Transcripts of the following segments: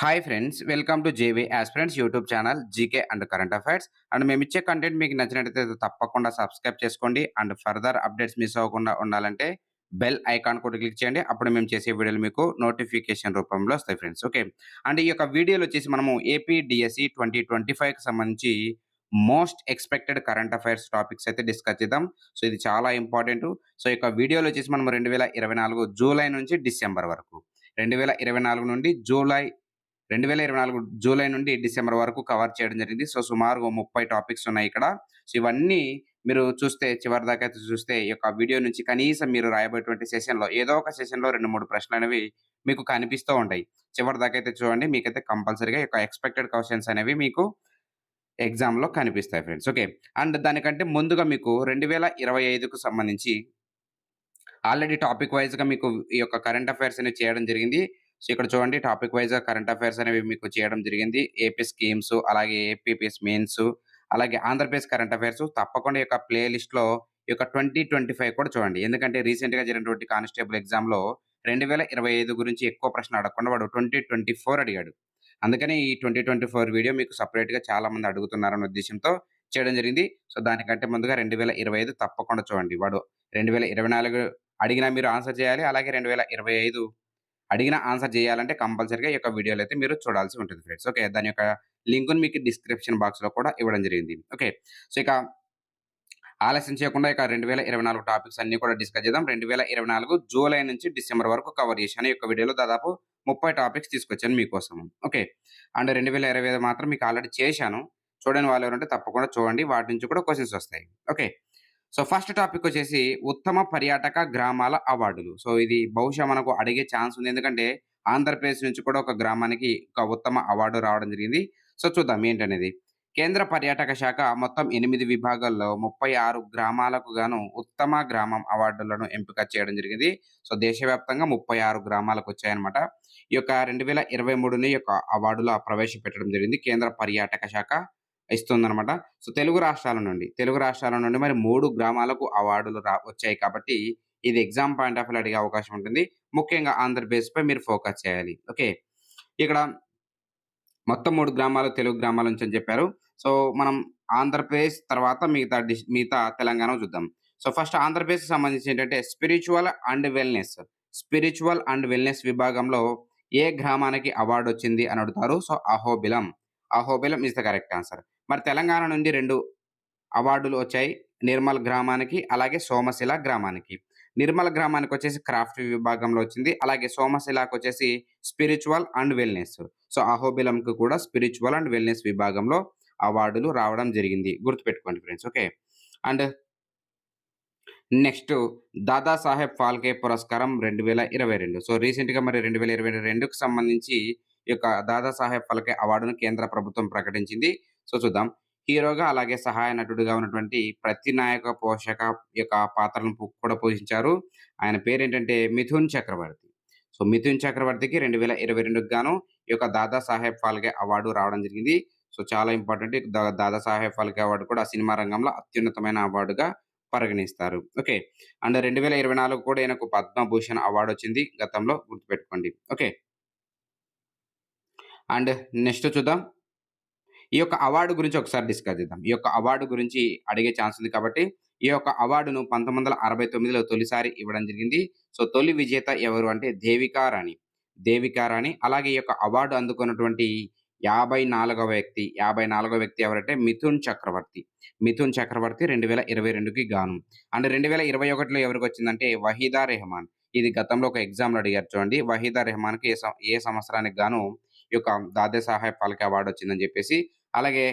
Hi friends, welcome to JV aspirants YouTube channel GK and current affairs. And మేము ఇచ్చే content మీకు నచ్చినట్లయితే తప్పకుండా సబ్స్క్రైబ్ చేసుకోండి. అండ్ ఫర్దర్ అప్డేట్స్ మిస్ అవ్వకుండా ఉండాలంటే బెల్ ఐకాన్ కూడా క్లిక్ చేయండి. అప్పుడు మేము చేసే వీడియోలు మీకు నోటిఫికేషన్ రూపంలో వస్తాయి ఫ్రెండ్స్. ఓకే. అండ్ ఈ యొక్క వీడియోలో వచ్చేసి మనము ఏపీ డిఎస్సి 2025కి సంబంధించి most expected current affairs topics అయితే డిస్కస్ చేద్దాం. సో ఇది చాలా ఇంపార్టెంటు. సో ఈ యొక్క వీడియోలో వచ్చేసి మనం 2024 జూలై నుంచి డిసెంబర్ వరకు, 2024 నుండి 2024 జూలై నుండి డిసెంబర్ వరకు కవర్ చేయడం జరిగింది. సో, సుమారుగా 30 టాపిక్స్ ఉన్నాయి ఇక్కడ. సో, ఇవన్నీ మీరు చూస్తే చివరిదాకా అయితే చూస్తే ఈ యొక్క వీడియో నుంచి కనీసం మీరు రాయబోయేటువంటి సెషన్‌లో ఏదో ఒక సెషన్‌లో 2, 3 ప్రశ్నలనేవి మీకు కనిపిస్తూ ఉంటాయి. చివరిదాకా అయితే చూడండి. మీకైతే కంపల్సరీగా ఈ యొక్క ఎక్స్‌పెక్టెడ్ క్వెషన్స్ అనేవి మీకు ఎగ్జామ్‌లో కనిపిస్తాయి ఫ్రెండ్స్. ఓకే. అండ్ దానికంటే ముందుగా మీకు 2025కు సంబంధించి ఆల్రెడీ టాపిక్ వైస్‌గా మీకు ఈ యొక్క కరెంట్ అఫైర్స్ అనేవి చేయడం జరిగింది. సో, ఇక్కడ చూడండి టాపిక్ వైస్‌గా కరెంట్ అఫైర్స్ అనేవి మీకు చేయడం జరిగింది. ఏపీ స్కీమ్స్, అలాగే ఏపీపీఎస్ మెయిన్స్, అలాగే ఆంధ్రప్రదేశ్ కరెంట్ అఫైర్స్. తప్పకుండా ఈ యొక్క ప్లే లిస్ట్‌లో ఈ యొక్క 2025 కూడా చూడండి. ఎందుకంటే రీసెంట్‌గా జరిగినటువంటి కానిస్టేబుల్ ఎగ్జామ్‌లో 2025 గురించి ఎక్కువ ప్రశ్నలు అడగకుండా వాడు 2024 అడిగాడు. అందుకని ఈ 2024 వీడియో మీకు సెపరేట్‌గా చాలా మంది అడుగుతున్నారన్న ఉద్దేశ్యంతో చేయడం జరిగింది. సో, దానికంటే ముందుగా 2025 తప్పకుండా చూడండి. వాడు 2024 అడిగినా మీరు ఆన్సర్ చేయాలి. అలాగే 2025 అడిగిన ఆన్సర్ చేయాలంటే కంపల్సరీగా ఈ యొక్క వీడియోలో అయితే మీరు చూడాల్సి ఉంటుంది ఫ్రెండ్స్. ఓకే. దాని యొక్క లింక్‌ని మీకు డిస్క్రిప్షన్ బాక్స్‌లో కూడా ఇవ్వడం జరిగింది. ఓకే. సో, ఇక ఆలస్యం చేయకుండా ఇక 2024 టాపిక్స్ అన్నీ కూడా డిస్కస్ చేద్దాం. 2024 జూలై నుంచి డిసెంబర్ వరకు కవర్ చేశాను. ఈ యొక్క వీడియోలో దాదాపు 30 టాపిక్స్ తీసుకొచ్చాను మీకోసం. ఓకే. అండ్ 2025 మాత్రం మీకు ఆల్రెడీ చేశాను. చూడని వాళ్ళు ఎవరుంటే తప్పకుండా చూడండి. వాటి నుంచి కూడా క్వెషన్స్ వస్తాయి. ఓకే. సో, ఫస్ట్ టాపిక్ వచ్చేసి ఉత్తమ పర్యాటక గ్రామాల అవార్డులు. సో, ఇది బహుశా మనకు అడిగే ఛాన్స్ ఉంది. ఎందుకంటే ఆంధ్రప్రదేశ్ నుంచి కూడా ఒక గ్రామానికి ఒక ఉత్తమ అవార్డు రావడం జరిగింది. సో, చూద్దాం ఏంటనేది. కేంద్ర పర్యాటక శాఖ మొత్తం 8 విభాగాల్లో 36 గ్రామాలకు గాను ఉత్తమ గ్రామం అవార్డులను ఎంపిక చేయడం జరిగింది. సో, దేశవ్యాప్తంగా 36 గ్రామాలకొచ్చాయన్నమాట. ఈ యొక్క 2023 ఈ యొక్క అవార్డులు ప్రవేశపెట్టడం జరిగింది. కేంద్ర పర్యాటక శాఖ ఇస్తుందన్నమాట. సో, తెలుగు రాష్ట్రాల నుండి మరి 3 గ్రామాలకు అవార్డులు వచ్చాయి కాబట్టి, ఇది ఎగ్జామ్ పాయింట్ ఆఫ్ వ్యూలో అడిగే అవకాశం ఉంటుంది. ముఖ్యంగా ఆంధ్రప్రదేశ్‌పై మీరు ఫోకస్ చేయాలి. ఓకే. ఇక్కడ మొత్తం 3 గ్రామాలు తెలుగు గ్రామాల నుంచి అని చెప్పారు. సో, మనం ఆంధ్రప్రదేశ్ తర్వాత మిగతా తెలంగాణ చూద్దాం. సో, ఫస్ట్ ఆంధ్రప్రదేశ్‌కి సంబంధించి ఏంటంటే స్పిరిచువల్ అండ్ వెల్‌నెస్ విభాగంలో ఏ గ్రామానికి అవార్డ్ వచ్చింది అని అడుగుతారు. So, Ahobilam. Ahobilam is the correct answer. మరి తెలంగాణ నుండి 2 అవార్డులు వచ్చాయి. నిర్మల్ గ్రామానికి, అలాగే సోమశిల గ్రామానికి. నిర్మల్ గ్రామానికొచ్చేసి క్రాఫ్ట్ విభాగంలో వచ్చింది. అలాగే సోమశిలకొచ్చేసి స్పిరిచువల్ అండ్ వెల్‌నెస్. సో, అహోబిలంకి కూడా స్పిరిచువల్ అండ్ వెల్‌నెస్ విభాగంలో అవార్డులు రావడం జరిగింది. గుర్తుపెట్టుకోండి ఫ్రెండ్స్. ఓకే. అండ్ నెక్స్ట్ దాదా సాహెబ్ ఫాల్కే పురస్కారం 2022. సో, రీసెంట్‌గా మరి 2022కి సంబంధించి ఈ యొక్క దాదా సాహెబ్ ఫాల్కే అవార్డును కేంద్ర ప్రభుత్వం ప్రకటించింది. సో, చూద్దాం. హీరోగా అలాగే సహాయ నటుడిగా ఉన్నటువంటి ప్రతినాయక పోషక యొక్క పాత్రలను కూడా పోషించారు. ఆయన పేరేంటంటే మిథున్ చక్రవర్తి. సో, మిథున్ చక్రవర్తికి 2022కి గాను ఈ యొక్క దాదా సాహెబ్ ఫాల్కే అవార్డు రావడం జరిగింది. సో, చాలా ఇంపార్టెంట్. దాదా సాహెబ్ ఫాల్కే అవార్డు కూడా సినిమా రంగంలో అత్యున్నతమైన అవార్డుగా పరిగణిస్తారు. ఓకే. అండ్ 2024 కూడా ఈయనకు పద్మభూషణ్ అవార్డొచ్చింది గతంలో గుర్తుపెట్టుకోండి. ఓకే. అండ్ నెక్స్ట్ చూద్దాం. ఈ యొక్క అవార్డ్ గురించి ఒకసారి డిస్కస్ చేద్దాం. ఈ యొక్క అవార్డ్ గురించి అడిగే ఛాన్స్ ఉంది కాబట్టి, ఈ యొక్క అవార్డును 1969లో తొలిసారి ఇవ్వడం జరిగింది. సో, తొలి విజేత ఎవరు అంటే దేవికా రాణి. దేవికా రాణి. అలాగే ఈ యొక్క అవార్డ్ అందుకున్నటువంటి 54వ వ్యక్తి ఎవరంటే మిథున్ చక్రవర్తి. మిథున్ చక్రవర్తి 2022కి గాను. అండ్ 2021లో ఎవరికొచ్చిందంటే వహీదా రెహమాన్. ఇది గతంలో ఒక ఎగ్జామ్‌లో అడిగారు చూడండి. వహీదా రెహమాన్‌కి ఏ సంవత్సరానికి గాను ఈ యొక్క దాదా సాహెబ్ ఫాల్కే అవార్డ్ వచ్చిందని చెప్పేసి. అలాగే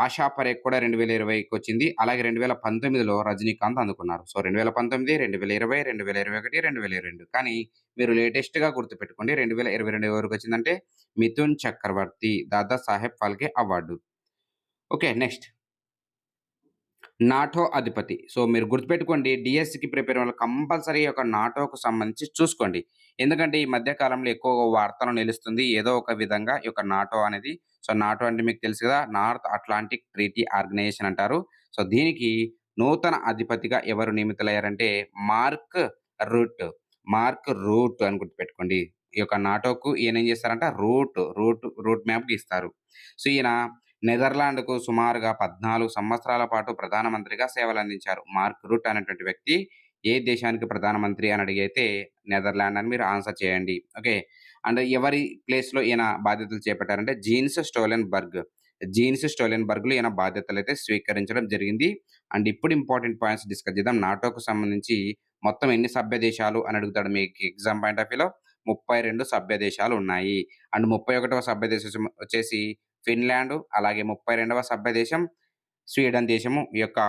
ఆశా పరేఖ్ కూడా 2020కొచ్చింది. అలాగే 2019లో రజనీకాంత్ అందుకున్నారు. సో, 2019, 2020, 2021, 2022. కానీ మీరు లేటెస్ట్‌గా గుర్తుపెట్టుకోండి. 2022 ఎవరికొచ్చిందంటే Mithun Chakraborty Dada Saheb Phalke award. Okay. Next NATO అధిపతి. సో, మీరు గుర్తుపెట్టుకోండి. డీఎస్‌కి ప్రిపేర్ అయ్యేవాళ్ళు కంపల్సరీ ఒక నాటోకు సంబంధించి చూసుకోండి. ఎందుకంటే ఈ మధ్య కాలంలో ఎక్కువగా వార్తల్లో నిలుస్తుంది. ఏదో ఒక విధంగా ఈ యొక్క నాటో అనేది. సో, నాటో అంటే మీకు తెలుసు కదా! నార్త్ అట్లాంటిక్ ట్రీటీ ఆర్గనైజేషన్ అంటారు. సో, దీనికి నూతన అధిపతిగా ఎవరు నియమితులయ్యారంటే మార్క్ రూట్. మార్క్ రూట్ అని గుర్తుపెట్టుకోండి. ఈ యొక్క నాటోకు ఈయన ఏం చేస్తారంట రూట్ మ్యాప్ గీస్తారు. సో, ఈయన నెదర్లాండ్‌కు సుమారుగా 14 సంవత్సరాల పాటు ప్రధానమంత్రిగా సేవలందించారు. మార్క్ రూట్ అనేటువంటి వ్యక్తి ఏ దేశానికి ప్రధానమంత్రి అని అడిగితే నెదర్లాండ్ అని మీరు ఆన్సర్ చేయండి. ఓకే. అండ్ ఎవరి ప్లేస్‌లో ఈయన బాధ్యతలు చేపట్టారంటే జీన్స్ స్టోలెన్బర్గ్‌లో ఈయన బాధ్యతలైతే స్వీకరించడం జరిగింది. అండ్ ఇప్పుడు ఇంపార్టెంట్ పాయింట్స్ డిస్కస్ చేద్దాం. నాటోకు సంబంధించి మొత్తం ఎన్ని సభ్య దేశాలు అని అడుగుతాడు మీకు ఎగ్జామ్ పాయింట్ ఆఫ్ వ్యూలో. 32 సభ్య దేశాలు ఉన్నాయి. అండ్ 31వ సభ్య దేశం వచ్చేసి ఫిన్లాండ్. అలాగే 32వ సభ్య దేశం స్వీడన్ దేశము ఈ యొక్క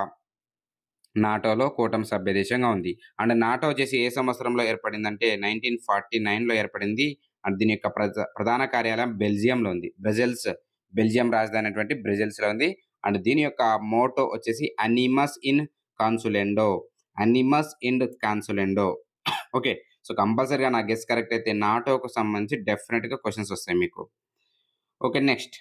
నాటోలో కూటమి సభ్య దేశంగా ఉంది. అండ్ నాటో వచ్చేసి ఏ సంవత్సరంలో ఏర్పడిందంటే 1949లో ఏర్పడింది. అండ్ దీని యొక్క ప్రధాన కార్యాలయం బెల్జియంలో ఉంది. బెల్జియం రాజధాని అయినటువంటి బ్రసెల్స్‌లో ఉంది. అండ్ దీని యొక్క మోటో వచ్చేసి అనిమస్ ఇండ్ కాన్సులెండో. ఓకే. సో, కంపల్సరీగా నా గెస్ కరెక్ట్ అయితే నాటోకు సంబంధించి డెఫినిట్‌గా క్వెషన్స్ వస్తాయి మీకు. Okay. Next.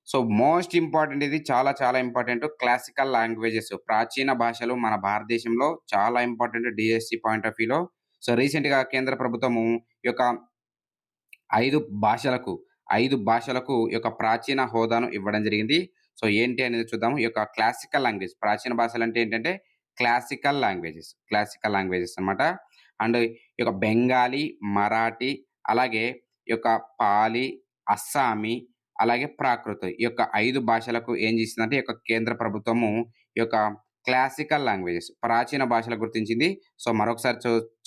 So, most important ఇది చాలా చాలా ఇంపార్టెంట్. క్లాసికల్ లాంగ్వేజెస్ ప్రాచీన భాషలు మన భారతదేశంలో చాలా ఇంపార్టెంట్ డీఎస్సీ పాయింట్ ఆఫ్ వ్యూలో. సో, రీసెంట్‌గా కేంద్ర ప్రభుత్వము ఈ యొక్క 5 భాషలకు, 5 భాషలకు ఈ యొక్క ప్రాచీన హోదాను ఇవ్వడం జరిగింది. సో, ఏంటి అనేది చూద్దాము. ఈ యొక్క క్లాసికల్ లాంగ్వేజ్ ప్రాచీన భాషలంటే ఏంటంటే క్లాసికల్ లాంగ్వేజెస్ అన్నమాట. అండ్ ఈ యొక్క బెంగాలీ, మరాఠీ, అలాగే ఈ యొక్క పాలి, అస్సామీ, అలాగే ప్రాకృత్ ఈ యొక్క 5 భాషలకు ఏం చేసిందంటే ఈ యొక్క కేంద్ర ప్రభుత్వము ఈ యొక్క క్లాసికల్ లాంగ్వేజెస్ ప్రాచీన భాషలు గుర్తించింది. సో, మరొకసారి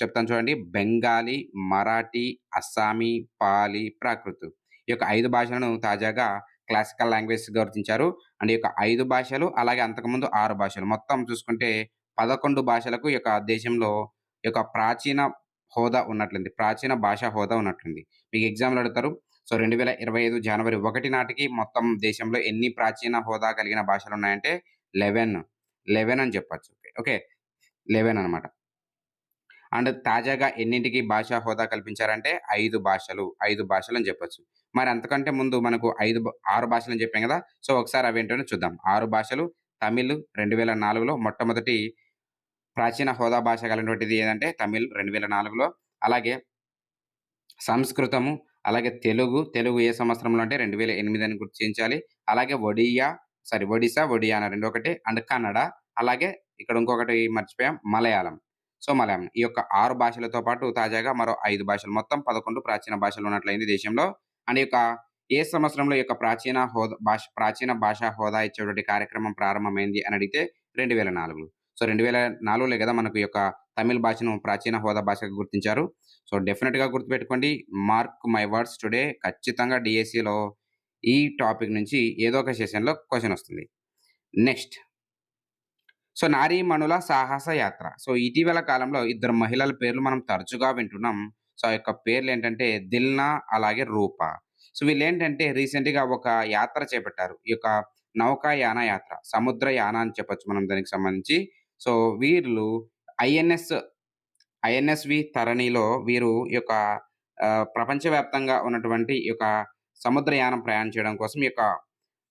చెప్తాను చూడండి. బెంగాలీ, మరాఠీ, అస్సామీ, పాలి, ప్రాకృత్ ఈ యొక్క 5 భాషలను తాజాగా క్లాసికల్ లాంగ్వేజెస్‌గా గుర్తించారు. అండ్ ఈ యొక్క 5 భాషలు అలాగే అంతకుముందు 6 భాషలు మొత్తం చూసుకుంటే 11 భాషలకు ఈ యొక్క దేశంలో ఈ యొక్క ప్రాచీన హోదా ఉన్నట్లుంది. ప్రాచీన భాషా హోదా ఉన్నట్లుంది. మీకు ఎగ్జామ్‌లో అడుగుతారు. సో, 2025 జనవరి 1 నాటికి మొత్తం దేశంలో ఎన్ని ప్రాచీన హోదా కలిగిన భాషలున్నాయంటే 11 అని చెప్పొచ్చు. ఓకే. 11 అనమాట. అండ్ తాజాగా ఎన్నింటికి భాషా హోదా కల్పించారంటే 5 భాషలని చెప్పొచ్చు. మరి అంతకంటే ముందు మనకు 6 భాషలని చెప్పాం గదా! సో, ఒకసారి అవేంటో చూద్దాం. 6 భాషలు తమిళ్ 2004లో మొట్టమొదటి ప్రాచీన హోదా భాష కలిగినటువంటిది ఏదంటే తమిళ్ 2004లో. అలాగే సంస్కృతము, అలాగే తెలుగు ఏ సంవత్సరంలో అంటే 2008 అని గుర్తించాలి. అలాగే ఒడియా అన్న రెండు ఒకటే. అండ్ కన్నడ, అలాగే ఇక్కడ ఇంకొకటి మర్చిపోయాం మలయాళం. సో, మలయాళం. ఈ యొక్క 6 భాషలతో పాటు తాజాగా మరో 5 భాషలు మొత్తం 11 ప్రాచీన భాషలు ఉన్నట్లయింది దేశంలో. అండ్ ఈ యొక్క ఏ సంవత్సరంలో ఈ యొక్క ప్రాచీన భాషా హోదా ఇచ్చేటువంటి కార్యక్రమం ప్రారంభమైంది అని అడిగితే 2004. సో, 2004లో గదా మనకు ఈ యొక్క తమిళ్ భాషను ప్రాచీన హోదా భాషగా గుర్తించారు. సో, డెఫినిట్‌గా గుర్తుపెట్టుకోండి. మార్క్ మై వర్డ్స్ టుడే ఖచ్చితంగా డీఎస్సీలో ఈ టాపిక్ నుంచి ఏదో ఒక సెషన్‌లో క్వెషన్ వస్తుంది. నెక్స్ట్. సో, నారీమణుల సాహస యాత్ర. సో, ఇటీవల కాలంలో ఇద్దరు మహిళల పేర్లు మనం తరచుగా వింటున్నాం. సో, ఆ యొక్క పేర్లేంటంటే దిల్నా, అలాగే రూప. సో, వీళ్ళేంటంటే రీసెంట్‌గా ఒక యాత్ర చేపట్టారు. ఈ యొక్క నౌకాయాన యాత్ర. సముద్రయాన అని చెప్పొచ్చు మనం దానికి సంబంధించి. సో, వీళ్ళు ఐఎన్ఎస్ ఐఎన్ఎస్‌వి తరణిలో వీరు ఈ యొక్క ప్రపంచవ్యాప్తంగా ఉన్నటువంటి ఈ యొక్క సముద్రయానం ప్రయాణం చేయడం కోసం ఈ యొక్క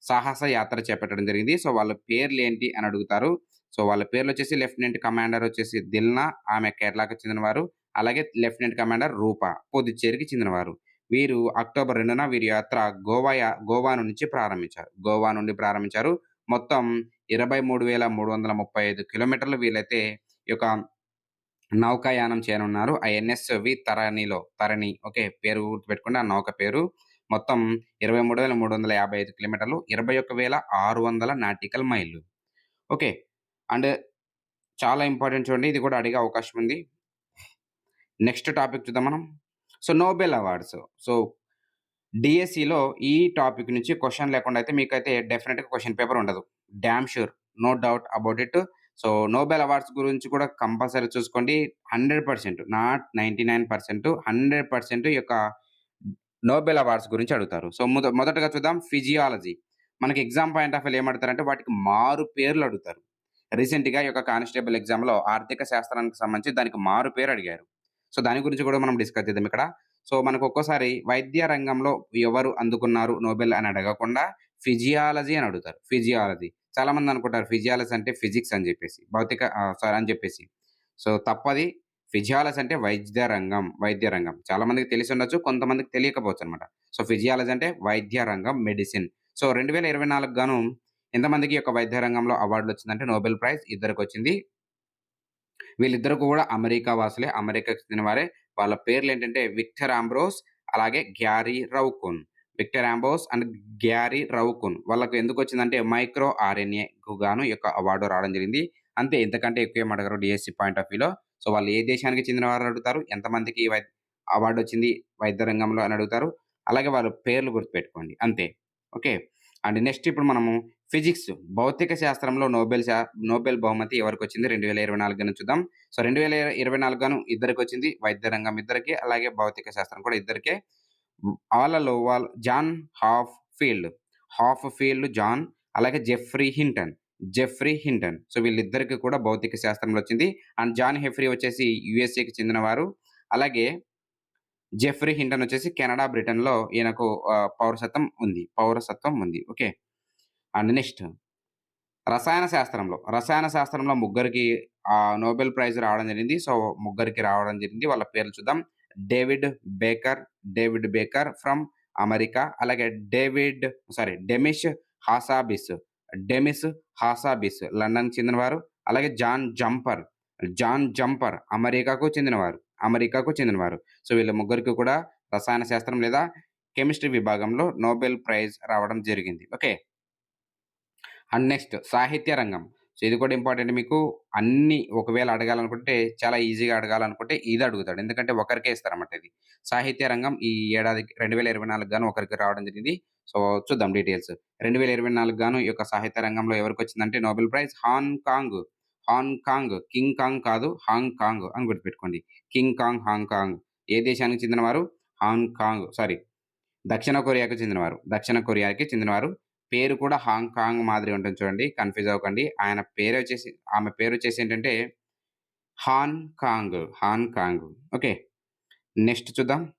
సాహస యాత్ర చేపట్టడం జరిగింది. సో, వాళ్ళ పేర్లేంటి అని అడుగుతారు. సో, వాళ్ళ పేర్లొచ్చేసి లెఫ్టినెంట్ కమాండర్ వచ్చేసి దిల్నా, ఆమె కేరళకి చెందినవారు. అలాగే లెఫ్టినెంట్ కమాండర్ రూప, పుదుచ్చేరికి చెందినవారు. వీరు అక్టోబర్ 2న వీరి యాత్ర గోవా నుండి ప్రారంభించారు. మొత్తం 23,335 కిలోమీటర్లు వీళ్ళైతే ఈ యొక్క నౌకాయానం చేయనున్నారు. ఐఎన్ఎస్‌వి తరణి. ఓకే. పేరు గుర్తుపెట్టుకోండి. ఆ నౌక పేరు. మొత్తం 23,355 కిలోమీటర్లు, 21,600 నాటికల్ మైళ్ళు. ఓకే. అండ్ చాలా ఇంపార్టెంట్ చూడండి. ఇది కూడా అడిగే అవకాశం ఉంది. నెక్స్ట్ టాపిక్ చూద్దాం మనం. So, Nobel awards. సో, డీఎస్సీలో ఈ టాపిక్ నుంచి క్వెషన్ లేకుండా అయితే మీకైతే డెఫినిట్‌గా క్వెషన్ పేపర్ ఉండదు. Damn sure. No doubt about it. So, Nobel awards గురించి కూడా కంపల్సరీ చూసుకోండి. 100% నాట్ 99% 100% ఈ యొక్క నోబెల్ అవార్డ్స్ గురించి అడుగుతారు. సో, మొదటగా చూద్దాం ఫిజియాలజీ. మనకి ఎగ్జామ్ పాయింట్ ఆఫ్ వ్యూలో ఏమడుగుతారంటే వాటికి మారు పేర్లు అడుగుతారు. రీసెంట్‌గా ఈ యొక్క కానిస్టేబుల్ ఎగ్జామ్‌లో ఆర్థిక శాస్త్రానికి సంబంధించి దానికి మారు పేరు అడిగారు. సో, దాని గురించి కూడా మనం డిస్కస్ చేద్దాం ఇక్కడ. సో, మనకు ఒక్కోసారి వైద్య రంగంలో ఎవరు అందుకున్నారు నోబెల్ అని అడగకుండా ఫిజియాలజీ అని అడుగుతారు. ఫిజియాలజీ. చాలామంది అనుకుంటారు ఫిజియాలజీ అంటే ఫిజిక్స్ అని చెప్పేసి. అని చెప్పేసి. సో, తప్పది. ఫిజియాలజీ అంటే వైద్య రంగం. చాలా మందికి తెలిసుండొచ్చు. కొంతమందికి తెలియకపోవచ్చనమాట. సో, ఫిజియాలజీ అంటే వైద్య రంగం, మెడిసిన్. సో, 2024 గాను ఎంతమందికి ఈ యొక్క వైద్య రంగంలో అవార్డులొచ్చిందంటే నోబెల్ ప్రైజ్ ఇద్దరికొచ్చింది. వీళ్ళిద్దరు కూడా అమెరికా వాసులే. అమెరికాకి చెందిన వారే. వాళ్ళ పేర్లేంటంటే విక్టర్ ఆంబ్రోస్ అలాగే Gary Ruvkun. Victor Ambros and Gary Ruvkun. వాళ్ళకి ఎందుకొచ్చిందంటే మైక్రో ఆర్ఎన్ఏకు గాను ఈ యొక్క అవార్డు రావడం జరిగింది. అంతే ఇంతకంటే ఎక్కువేం అడగరు డీఎస్సీ పాయింట్ ఆఫ్ వ్యూలో. సో, వాళ్ళు ఏ దేశానికి చెందినవారని అడుగుతారు. ఎంతమందికి అవార్డొచ్చింది వైద్య రంగంలో అని అడుగుతారు. అలాగే వాళ్ళ పేర్లు గుర్తుపెట్టుకోండి. అంతే. ఓకే. అండ్ నెక్స్ట్ ఇప్పుడు మనము ఫిజిక్స్, భౌతిక శాస్త్రంలో నోబెల్ బహుమతి ఎవరికొచ్చింది 2024 గాను చూద్దాం. సో, 2024 గాను ఇద్దరికొచ్చింది. వైద్య రంగం ఇద్దరికీ, అలాగే భౌతిక శాస్త్రం కూడా ఇద్దరికే. ఆళ్ళలో జాన్ హాఫ్ ఫీల్డ్ జాన్, అలాగే జెఫ్రీ హింటన్. సో, వీళ్ళిద్దరికి కూడా భౌతిక శాస్త్రంలో వచ్చింది. అండ్ జాన్ హెఫ్రీ వచ్చేసి యూఎస్ఏకి చెందినవారు. అలాగే జెఫ్రీ హింటన్ వచ్చేసి కెనడా, బ్రిటన్‌లో ఈయనకు పౌరసత్వం ఉంది. ఓకే. అండ్ నెక్స్ట్ రసాయన శాస్త్రంలో ముగ్గురికి నోబెల్ ప్రైజ్ రావడం జరిగింది. సో, ముగ్గురికి రావడం జరిగింది. వాళ్ళ పేర్లు చూద్దాం. David Baker, David Baker from America. అలాగే డెమిష్ హాసాబిస్ లండన్‌కి చెందినవారు. అలాగే జాన్ జంపర్ అమెరికాకు చెందినవారు. సో, వీళ్ళ ముగ్గురికి కూడా రసాయన శాస్త్రం లేదా కెమిస్ట్రీ విభాగంలో నోబెల్ ప్రైజ్ రావడం జరిగింది. ఓకే. అండ్ నెక్స్ట్ సాహిత్య రంగం. సో, ఇది కూడా ఇంపార్టెంట్ మీకు. అన్నీ ఒకవేళ అడగాలనుకుంటే చాలా ఈజీగా అడగాలనుకుంటే ఇది అడుగుతాడు. ఎందుకంటే ఒకరికే ఇస్తారన్నమాట ఇది. సాహిత్య రంగం ఈ ఏడాదికి 2024 గాను ఒకరికి రావడం జరిగింది. సో, చూద్దాం డీటెయిల్స్. 2024 గాను ఈ యొక్క సాహిత్య రంగంలో ఎవరికొచ్చిందంటే నోబెల్ ప్రైజ్ కింగ్ కాంగ్ కాదు హాంకాంగ్ అని గుర్తుపెట్టుకోండి. హాంకాంగ్. ఏ దేశానికి చెందినవారు? దక్షిణ కొరియాకి చెందినవారు. పేరు కూడా హాంకాంగ్ మాదిరి ఉంటుంది చూడండి. కన్‌ఫ్యూజ్ అవ్వకండి. ఆమె పేరొచ్చేసి ఏంటంటే హాన్ కాంగ్. ఓకే. నెక్స్ట్ చూద్దాం.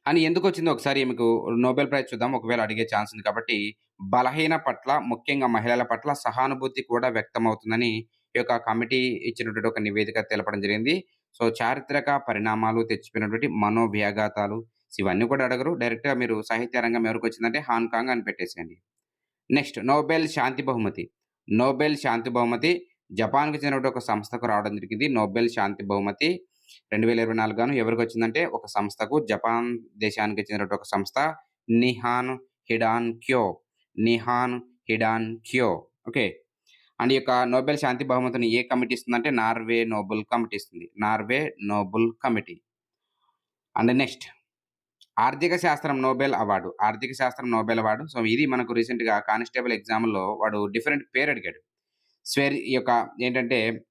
అని ఎందుకొచ్చిందో ఒకసారి మీకు నోబెల్ ప్రైజ్ చూద్దాం. ఒకవేళ అడిగే ఛాన్స్ ఉంది కాబట్టి, బలహీన పట్ల, ముఖ్యంగా మహిళల పట్ల సహానుభూతి కూడా వ్యక్తమవుతుందని ఈ యొక్క కమిటీ ఇచ్చినటువంటి ఒక నివేదిక తెలపడం జరిగింది. సో, చారిత్రక పరిణామాలు తెచ్చిపోయినటువంటి మనోవ్యాఘాతాలు ఇవన్నీ కూడా అడగరు. డైరెక్ట్‌గా మీరు సాహిత్య రంగం ఎవరికొచ్చిందంటే హాంకాంగ్ అని పెట్టేసేయండి. నెక్స్ట్ నోబెల్ శాంతి బహుమతి జపాన్‌కి చెందినటువంటి ఒక సంస్థకు రావడం జరిగింది. నోబెల్ శాంతి బహుమతి 2024 గాను ఎవరికొచ్చిందంటే ఒక సంస్థకు, జపాన్ దేశానికి చెందినటువంటి ఒక సంస్థ Nihon Nihon Hidankyo. Okay. And ఈ యొక్క నోబెల్ శాంతి బహుమతిని ఏ కమిటీ ఇస్తుందంటే Norway Nobel committee. And next ఆర్థిక శాస్త్రం నోబెల్ అవార్డు. సో, ఇది మనకు రీసెంట్‌గా కానిస్టేబుల్ ఎగ్జామ్‌లో వాడు డిఫరెంట్ పేరు అడిగాడు. ఈ యొక్క ఏంటంటే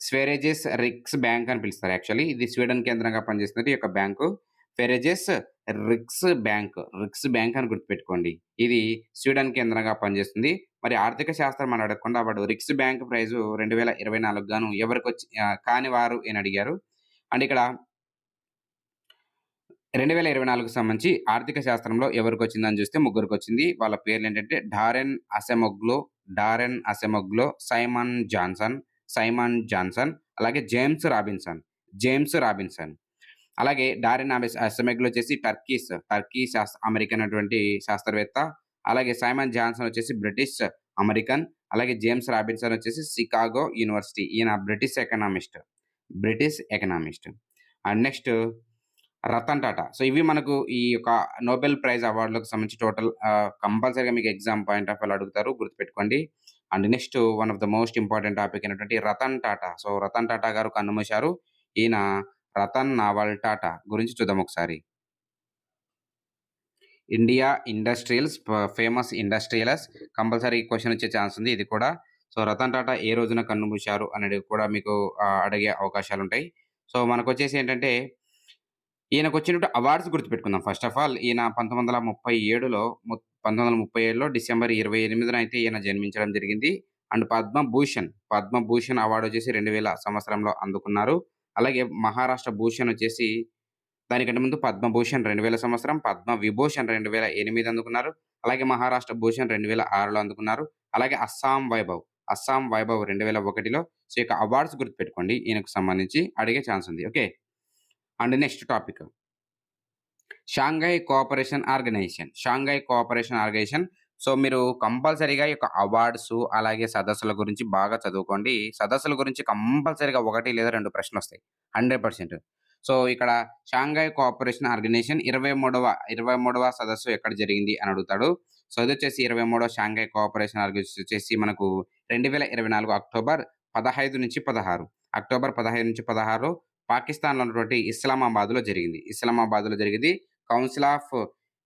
స్వెరేజెస్ రిక్స్ బ్యాంక్ అని పిలుస్తారు యాక్చువల్లీ. ఇది స్వీడన్ కేంద్రంగా పనిచేస్తున్నది ఈ యొక్క బ్యాంకు. ఫెరెజెస్ రిక్స్ బ్యాంక్ అని గుర్తుపెట్టుకోండి. ఇది స్వీడన్ కేంద్రంగా పనిచేస్తుంది. మరి ఆర్థిక శాస్త్రం అని అడగకుండా వాడు రిక్స్ బ్యాంక్ ప్రైజు 2024 గాను కానివారు అని అడిగారు. అండ్ ఇక్కడ 2024కి సంబంధించి ఆర్థిక శాస్త్రంలో ఎవరికొచ్చిందని చూస్తే ముగ్గురికొచ్చింది. వాళ్ళ పేర్లేంటంటే డారెన్ అసెమోగ్లో, సైమన్ జాన్సన్, అలాగే జేమ్స్ రాబిన్సన్. అలాగే డారెన్ అసెమోగ్లో వచ్చేసి టర్కీ అమెరికన్ అటువంటి శాస్త్రవేత్త. అలాగే సైమన్ జాన్సన్ వచ్చేసి బ్రిటిష్ అమెరికన్. అలాగే జేమ్స్ రాబిన్సన్ వచ్చేసి షికాగో యూనివర్సిటీ. ఈయన British economist. And next Ratan Tata. So, ఇవి మనకు ఈ యొక్క నోబెల్ ప్రైజ్ అవార్డులకు సంబంధించి టోటల్ కంపల్సరీగా మీకు ఎగ్జామ్ పాయింట్ ఆఫ్ వ్యూలో అడుగుతారు. గుర్తుపెట్టుకోండి. And next one of the most important topic అయినటువంటి రతన్ టాటా. సో, రతన్ టాటా గారు కన్నుమూశారు. ఈయన రతన్ నావల్ టాటా గురించి చూద్దాం ఒకసారి. India famous industrialist. Compulsory question వచ్చే ఛాన్స్ ఉంది ఇది కూడా. సో, రతన్ టాటా ఏ రోజున కన్నుమూశారు అనేది కూడా మీకు అడిగే అవకాశాలుంటాయి. సో, మనకొచ్చేసి ఏంటంటే ఈయనకొచ్చినటువంటి అవార్డ్స్ గుర్తుపెట్టుకుందాం. ఫస్ట్ ఆఫ్ ఆల్ ఈయన 1937లో డిసెంబర్ 28న అయితే ఈయన జన్మించడం జరిగింది. అండ్ పద్మభూషణ్ అవార్డ్ వచ్చేసి 2000 సంవత్సరంలో అందుకున్నారు. అలాగే మహారాష్ట్ర భూషణ్ వచ్చేసి దానికంటే ముందు పద్మభూషణ్ 2000 సంవత్సరం, పద్మవిభూషణ్ 2008 అందుకున్నారు. అలాగే మహారాష్ట్ర భూషణ్ 2006లో అందుకున్నారు. అలాగే అస్సాం వైభవ్ 2001లో. సో, ఈ యొక్క అవార్డ్స్ గుర్తుపెట్టుకోండి. ఈయనకు సంబంధించి అడిగే ఛాన్స్ ఉంది. Okay. And next topic. Shanghai cooperation organisation. Shanghai cooperation organisation. So, మీరు కంపల్సరీగా ఈ యొక్క అవార్డ్సు, అలాగే సదస్సుల గురించి బాగా చదువుకోండి. సదస్సుల గురించి కంపల్సరీగా 1 లేదా 2 ప్రశ్నలొస్తాయి. 100%. సో, ఇక్కడ షాంఘై కోఆపరేషన్ ఆర్గనైజేషన్ 23వ సదస్సు ఎక్కడ జరిగింది అని అడుగుతాడు. సో, ఇదొచ్చేసి 23వ షాంఘై కోఆపరేషన్ ఆర్గనైజేషన్ వచ్చేసి మనకు 2024 అక్టోబర్ 15-16 పాకిస్తాన్‌లో ఉన్నటువంటి ఇస్లామాబాద్‌లో జరిగింది. ఇస్లామాబాద్‌లో జరిగింది. Council of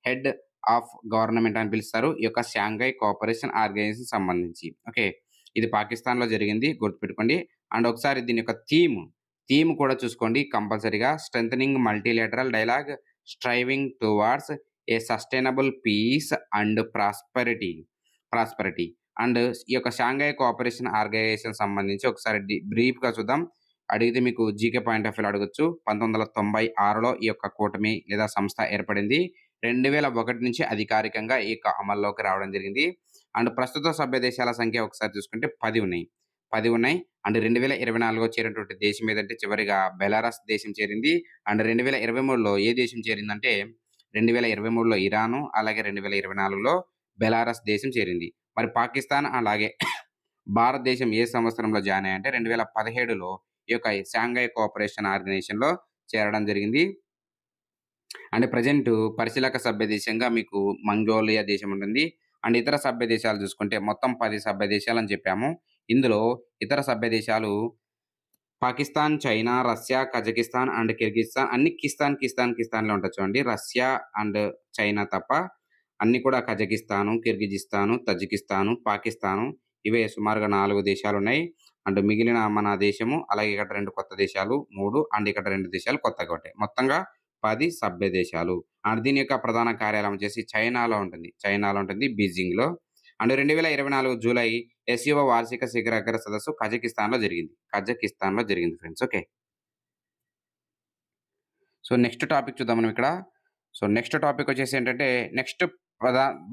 head of government అని పిలుస్తారు. ఈ యొక్క షాంఘై కోఆపరేషన్ ఆర్గనైజేషన్ సంబంధించి. ఓకే. ఇది పాకిస్తాన్‌లో జరిగింది. గుర్తుపెట్టుకోండి. అండ్ ఒకసారి దీని యొక్క థీమ్ కూడా చూసుకోండి కంపల్సరీగా. Strengthening multilateral dialogue, striving towards a sustainable peace and prosperity. And ఈ యొక్క షాంఘై కోఆపరేషన్ ఆర్గనైజేషన్ సంబంధించి ఒకసారి బ్రీఫ్‌గా చూద్దాం. అడిగితే మీకు జీకే పాయింట్ ఆఫ్ వ్యూలో అడగొచ్చు. 1996లో ఈ యొక్క కూటమి లేదా సంస్థ ఏర్పడింది. 2001 నుంచి అధికారికంగా ఈ యొక్క అమల్లోకి రావడం జరిగింది. అండ్ ప్రస్తుత సభ్య దేశాల సంఖ్య ఒకసారి చూసుకుంటే 10 ఉన్నాయి. 10 ఉన్నాయి. అండ్ 2024లో చేరినటువంటి దేశం ఏదంటే చివరిగా బెలారస్ దేశం చేరింది. అండ్ 2023లో ఏ దేశం చేరిందంటే 2023లో ఇరాను, అలాగే 2024లో బెలారస్ దేశం చేరింది. మరి పాకిస్తాన్ అలాగే భారతదేశం ఏ సంవత్సరంలో జాయిన్ అయ్యాయంటే 2017లో ఈ యొక్క షాంఘై కోఆపరేషన్ ఆర్గనైజేషన్‌లో చేరడం జరిగింది. అండ్ ప్రెజెంట్ పరిశీలక సభ్య దేశంగా మీకు మంగోలియా దేశం ఉంటుంది. అండ్ ఇతర సభ్య దేశాలు చూసుకుంటే మొత్తం 10 సభ్య దేశాలని చెప్పాము. ఇందులో ఇతర సభ్య దేశాలు Pakistan, China, Russia, Kazakhstan and Kyrgyzstan అన్ని కిస్తాన్‌లో ఉంటాయి చూడండి. రష్యా అండ్ చైనా తప్ప అన్నీ కూడా కజకిస్తాను, కిర్గిజిస్తాను, తజికిస్తాను, పాకిస్తాను ఇవే సుమారుగా 4 దేశాలున్నాయి. అండ్ మిగిలిన మన దేశము, అలాగే ఇక్కడ 2 కొత్త దేశాలు 3 అండ్ ఇక్కడ 2 దేశాలు కొత్తగా ఉంటాయి. మొత్తంగా 10 సభ్య దేశాలు. అండ్ దీని యొక్క ప్రధాన కార్యాలయం వచ్చేసి చైనాలో ఉంటుంది బీజింగ్‌లో. అండ్ 2024 జూలై ఎస్‌సిఓ వార్షిక శిఖరాగ్ర సదస్సు కజకిస్తాన్‌లో జరిగింది friends. Okay. So, next topic చూద్దాం మనం ఇక్కడ. సో, నెక్స్ట్ టాపిక్ వచ్చేసి ఏంటంటే నెక్స్ట్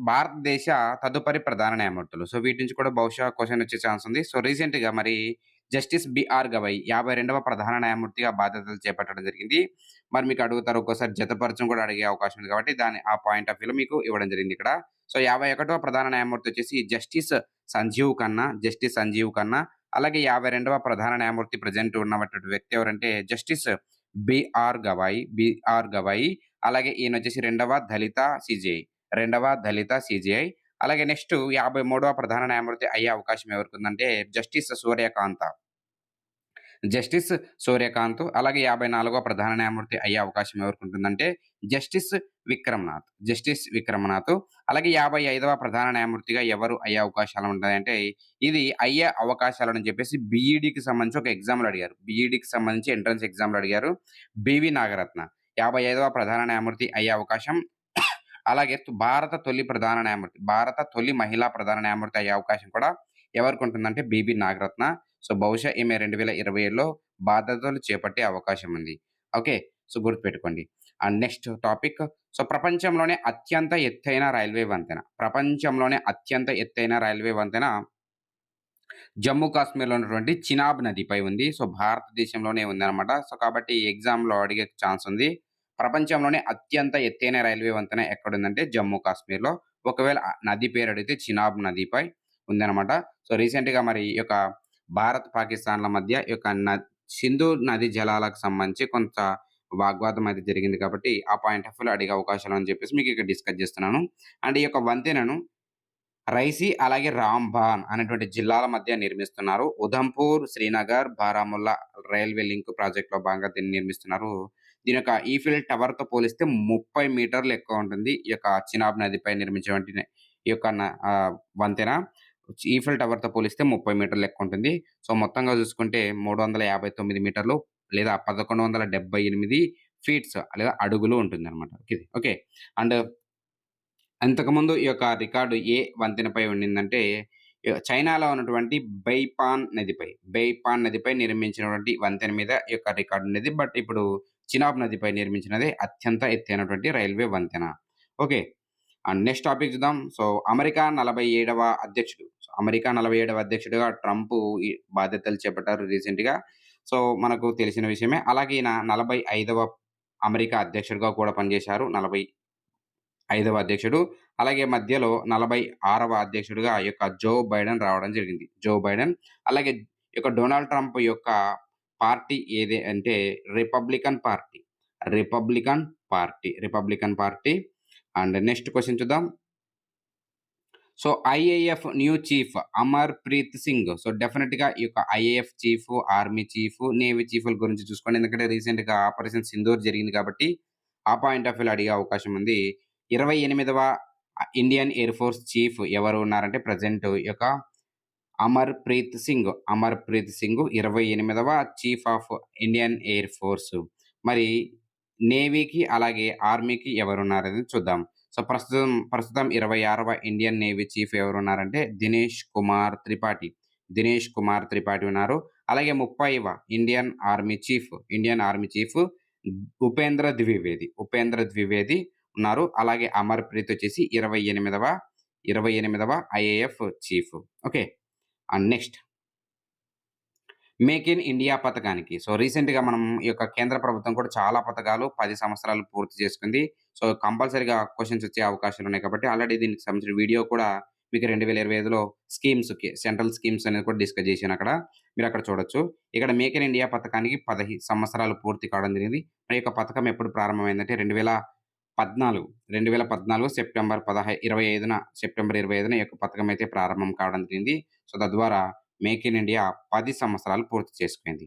భారతదేశ తదుపరి ప్రధాన న్యాయమూర్తులు. సో, వీటి నుంచి కూడా బహుశా క్వెషన్ వచ్చే ఛాన్స్ ఉంది. సో, రీసెంట్‌గా మరి జస్టిస్ బిఆర్ గవై 52వ ప్రధాన న్యాయమూర్తిగా బాధ్యతలు చేపట్టడం జరిగింది. మరి మీకు అడుగుతారు ఒక్కోసారి జతపరచడం కూడా అడిగే అవకాశం ఉంది కాబట్టి ఆ పాయింట్ ఆఫ్ వ్యూలో మీకు ఇవ్వడం జరిగింది ఇక్కడ. సో, 51వ ప్రధాన న్యాయమూర్తి వచ్చేసి జస్టిస్ సంజీవ్ ఖన్నా. అలాగే 52వ ప్రధాన న్యాయమూర్తి ప్రెజెంట్ ఉన్నటువంటి వ్యక్తి ఎవరంటే జస్టిస్ బిఆర్ గవాయి. అలాగే ఈయనొచ్చేసి రెండవ దళిత సీజేఐ. అలాగే నెక్స్ట్ 53వ ప్రధాన న్యాయమూర్తి అయ్యే అవకాశం ఎవరికుందంటే జస్టిస్ సూర్యకాంత్. అలాగే 54వ ప్రధాన న్యాయమూర్తి అయ్యే అవకాశం ఎవరికుంటుందంటే జస్టిస్ విక్రమనాథ్. అలాగే 55వ ప్రధాన న్యాయమూర్తిగా ఎవరు అయ్యే అవకాశాలు ఉంటాయంటే ఇది అయ్యే అవకాశాలని చెప్పేసి బీఈడీకి సంబంధించి ఒక ఎగ్జామ్‌లో అడిగారు. బీఈడీకి సంబంధించి ఎంట్రన్స్ ఎగ్జామ్‌లో అడిగారు. బివి నాగరత్న 55వ ప్రధాన న్యాయమూర్తి అయ్యే అవకాశం. అలాగే భారత తొలి మహిళా ప్రధాన న్యాయమూర్తి అయ్యే అవకాశం కూడా ఎవరికుంటుందంటే బిబి నాగరత్న. సో, బహుశా ఈమె 2027లో బాధ్యతలు చేపట్టే అవకాశం ఉంది. ఓకే. సో, గుర్తుపెట్టుకోండి. And next topic. సో, ప్రపంచంలోనే అత్యంత ఎత్తైన రైల్వే వంతెన జమ్మూ కాశ్మీర్‌లో ఉన్నటువంటి చినాబ్ నదిపై ఉంది. సో, భారతదేశంలోనే ఉందన్నమాట. సో, కాబట్టి ఎగ్జామ్‌లో అడిగే ఛాన్స్ ఉంది. ప్రపంచంలోనే అత్యంత ఎత్తైన రైల్వే వంతెన ఎక్కడుందంటే జమ్మూ కాశ్మీర్‌లో. ఒకవేళ నది పేరు అడిగితే చినాబ్ నదిపై ఉందన్నమాట. సో, రీసెంట్‌గా మరి ఈ యొక్క భారత్, పాకిస్తాన్‌ల మధ్య ఈ యొక్క సింధు నది జలాలకు సంబంధించి కొంత వాగ్వాదం అయితే జరిగింది కాబట్టి ఆ పాయింట్ ఆఫ్ వ్యూలో అడిగే అవకాశాలు అని చెప్పేసి మీకు ఇక్కడ డిస్కస్ చేస్తున్నాను. అండ్ ఈ యొక్క వంతెనను రైసీ అలాగే రాంబాన్ అనేటువంటి జిల్లాల మధ్య నిర్మిస్తున్నారు. ఉధంపూర్, శ్రీనగర్, బారాముల్లా రైల్వే లింక్ ప్రాజెక్ట్‌లో భాగంగా దీన్ని నిర్మిస్తున్నారు. దీని యొక్క ఈఫిల్ టవర్‌తో పోలిస్తే 30 మీటర్లు ఎక్కువ ఉంటుంది. ఈ యొక్క చినాబ్ నదిపై నిర్మించినటువంటి ఈ యొక్క వంతెన ఈఫిల్ టవర్‌తో పోలిస్తే 30 మీటర్లు ఎక్కువుంటుంది. సో, మొత్తంగా చూసుకుంటే 359 మీటర్లు లేదా 1178 ఫీట్స్ లేదా అడుగులు ఉంటుందన్నమాట. ఓకే. అండ్ అంతకుముందు ఈ యొక్క రికార్డ్ ఏ వంతెనపై ఉండిందంటే చైనాలో ఉన్నటువంటి బెయిపాన్ నదిపై నిర్మించినటువంటి వంతెన మీద ఈ యొక్క రికార్డ్ ఉండేది. బట్ ఇప్పుడు చినాబ్ నదిపై నిర్మించినదే అత్యంత ఎత్తైనటువంటి రైల్వే వంతెన. ఓకే. అండ్ నెక్స్ట్ టాపిక్ చూద్దాం. సో, అమెరికా 47వ అధ్యక్షుడు. సో, అమెరికా 47వ అధ్యక్షుడిగా ట్రంప్ ఈ బాధ్యతలు చేపట్టారు రీసెంట్‌గా. సో, మనకు తెలిసిన విషయమే. అలాగే ఈయన 45వ అమెరికా అధ్యక్షుడిగా కూడా పనిచేశారు. 45వ అధ్యక్షుడు. అలాగే మధ్యలో 46వ అధ్యక్షుడిగా ఈ యొక్క జో బైడెన్ రావడం జరిగింది. Joe Biden. అలాగే ఈ యొక్క డొనాల్డ్ ట్రంప్ యొక్క పార్టీ ఏది అంటే Republican party. Republican Republican party. And next question చూద్దాం. So, IAF new chief Amarpreet Singh. So, డెఫినిట్‌గా ఈ యొక్క IAF chief, army chief, navy చీఫ్‌ల గురించి చూసుకోండి. ఎందుకంటే రీసెంట్‌గా ఆపరేషన్ సింధూర్ జరిగింది కాబట్టి, ఆ పాయింట్ ఆఫ్ వ్యూలో అడిగే అవకాశం ఉంది. 28వ ఇండియన్ ఎయిర్ ఫోర్స్ చీఫ్ ఎవరు ఉన్నారంటే ప్రెజెంట్ ఈ యొక్క అమర్‌ప్రీత్ సింగ్ 28వ chief of Indian air force. మరి నేవీకి అలాగే ఆర్మీకి ఎవరున్నారనేది చూద్దాం. సో, ప్రస్తుతం 26వ ఇండియన్ నేవీ చీఫ్ ఎవరున్నారంటే దినేష్ కుమార్ త్రిపాఠి ఉన్నారు. అలాగే 30వ Indian army chief Upendra Dwivedi ఉన్నారు. అలాగే అమర్‌ప్రీత్ వచ్చేసి 28వ IAF chief. Okay. And next make in India పథకానికి. సో, రీసెంట్‌గా మనం ఈ యొక్క కేంద్ర ప్రభుత్వం కూడా చాలా పథకాలు 10 సంవత్సరాలు పూర్తి చేసుకుంది. సో, కంపల్సరీగా క్వెషన్స్ వచ్చే అవకాశాలున్నాయి కాబట్టి ఆల్రెడీ దీనికి సంబంధించిన వీడియో కూడా మీకు 2025లో స్కీమ్స్‌కి సెంట్రల్ స్కీమ్స్ అనేది కూడా డిస్కస్ చేశానక్కడ. మీరక్కడ చూడొచ్చు. ఇక్కడ మేక్ ఇన్ ఇండియా పథకానికి 10 సంవత్సరాలు పూర్తి కావడం జరిగింది. మరి యొక్క పథకం ఎప్పుడు ప్రారంభమైందంటే 2014 సెప్టెంబర్ 25న ఈ యొక్క పథకం అయితే ప్రారంభం కావడం జరిగింది. సో, తద్వారా మేక్ ఇన్ ఇండియా 10 సంవత్సరాలు పూర్తి చేసుకుంది.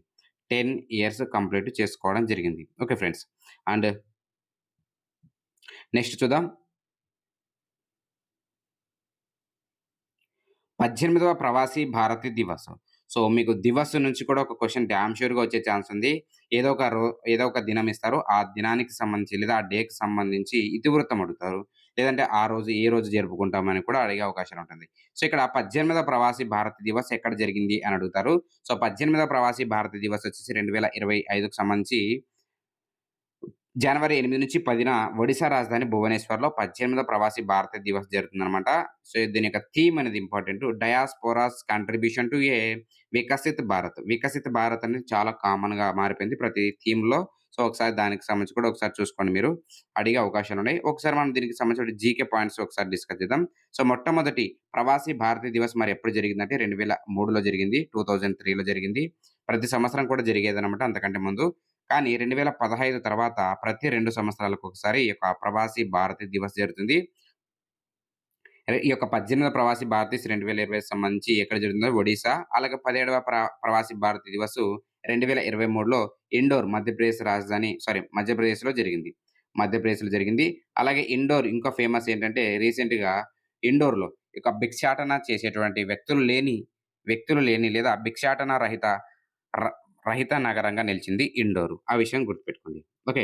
10 ఇయర్స్ కంప్లీట్ చేసుకోవడం జరిగింది. Okay friends. అండ్ నెక్స్ట్ చూద్దాం. 18వ ప్రవాసీ భారతీ దివస్. సో, మీకు దివస్ నుంచి కూడా ఒక క్వెషన్ డామ్ ష్యూర్‌గా వచ్చే ఛాన్స్ ఉంది. ఏదో ఒక దినం ఇస్తారు. ఆ దినానికి సంబంధించి లేదా ఆ డేకి సంబంధించి ఇతివృత్తం అడుగుతారు. లేదంటే ఆ రోజు ఏ రోజు జరుపుకుంటామని కూడా అడిగే అవకాశం ఉంటుంది. సో, ఇక్కడ 18వ ప్రవాసీ భారతీ దివస్ ఎక్కడ జరిగింది అని అడుగుతారు. సో, 18వ ప్రవాసీ భారతీ దివస్ వచ్చేసి 2025కి సంబంధించి జనవరి 8-10న ఒడిశా రాజధాని భువనేశ్వర్‌లో 18వ ప్రవాసీ భారతీయ దివస్ జరుగుతుందనమాట. సో, దీని యొక్క థీమ్ అనేది ఇంపార్టెంట్. డయాస్పోరాస్ కంట్రిబ్యూషన్ టు ఏ వికసిత్ భారత్ అనేది చాలా కామన్‌గా మారిపోయింది ప్రతి థీమ్‌లో. సో, ఒకసారి దానికి సంబంధించి కూడా ఒకసారి చూసుకోండి మీరు. అడిగే అవకాశాలున్నాయి. ఒకసారి మనం దీనికి సంబంధించిన జీకే పాయింట్స్ ఒకసారి డిస్కస్ చేద్దాం. సో, మొట్టమొదటి ప్రవాసీ భారతీయ దివస్ మరి ఎప్పుడు జరిగిందంటే 2003లో జరిగింది. 2003లో జరిగింది. ప్రతి సంవత్సరం కూడా జరిగేదనమాట అంతకంటే ముందు. కానీ 2015 తర్వాత ప్రతి 2 సంవత్సరాలకు ఒకసారి ఈ యొక్క ప్రవాసీ భారతీ దివస్ జరుగుతుంది. ఈ యొక్క 18వ ప్రవాసీ భారతీస్ 2020కి సంబంధించి ఎక్కడ జరుగుతుందో ఒడిశా. అలాగే 17వ ప్రవాసీ భారతీ దివస్ 2023లో మధ్యప్రదేశ్‌లో జరిగింది. అలాగే ఇండోర్ ఇంకో ఫేమస్ ఏంటంటే రీసెంట్‌గా ఇండోర్‌లో ఈ యొక్క భిక్షాటన చేసేటువంటి వ్యక్తులు లేని లేదా భిక్షాటన ర రహిత నగరంగా నిలిచింది ఇండోర్. ఆ విషయం గుర్తుపెట్టుకోండి. ఓకే.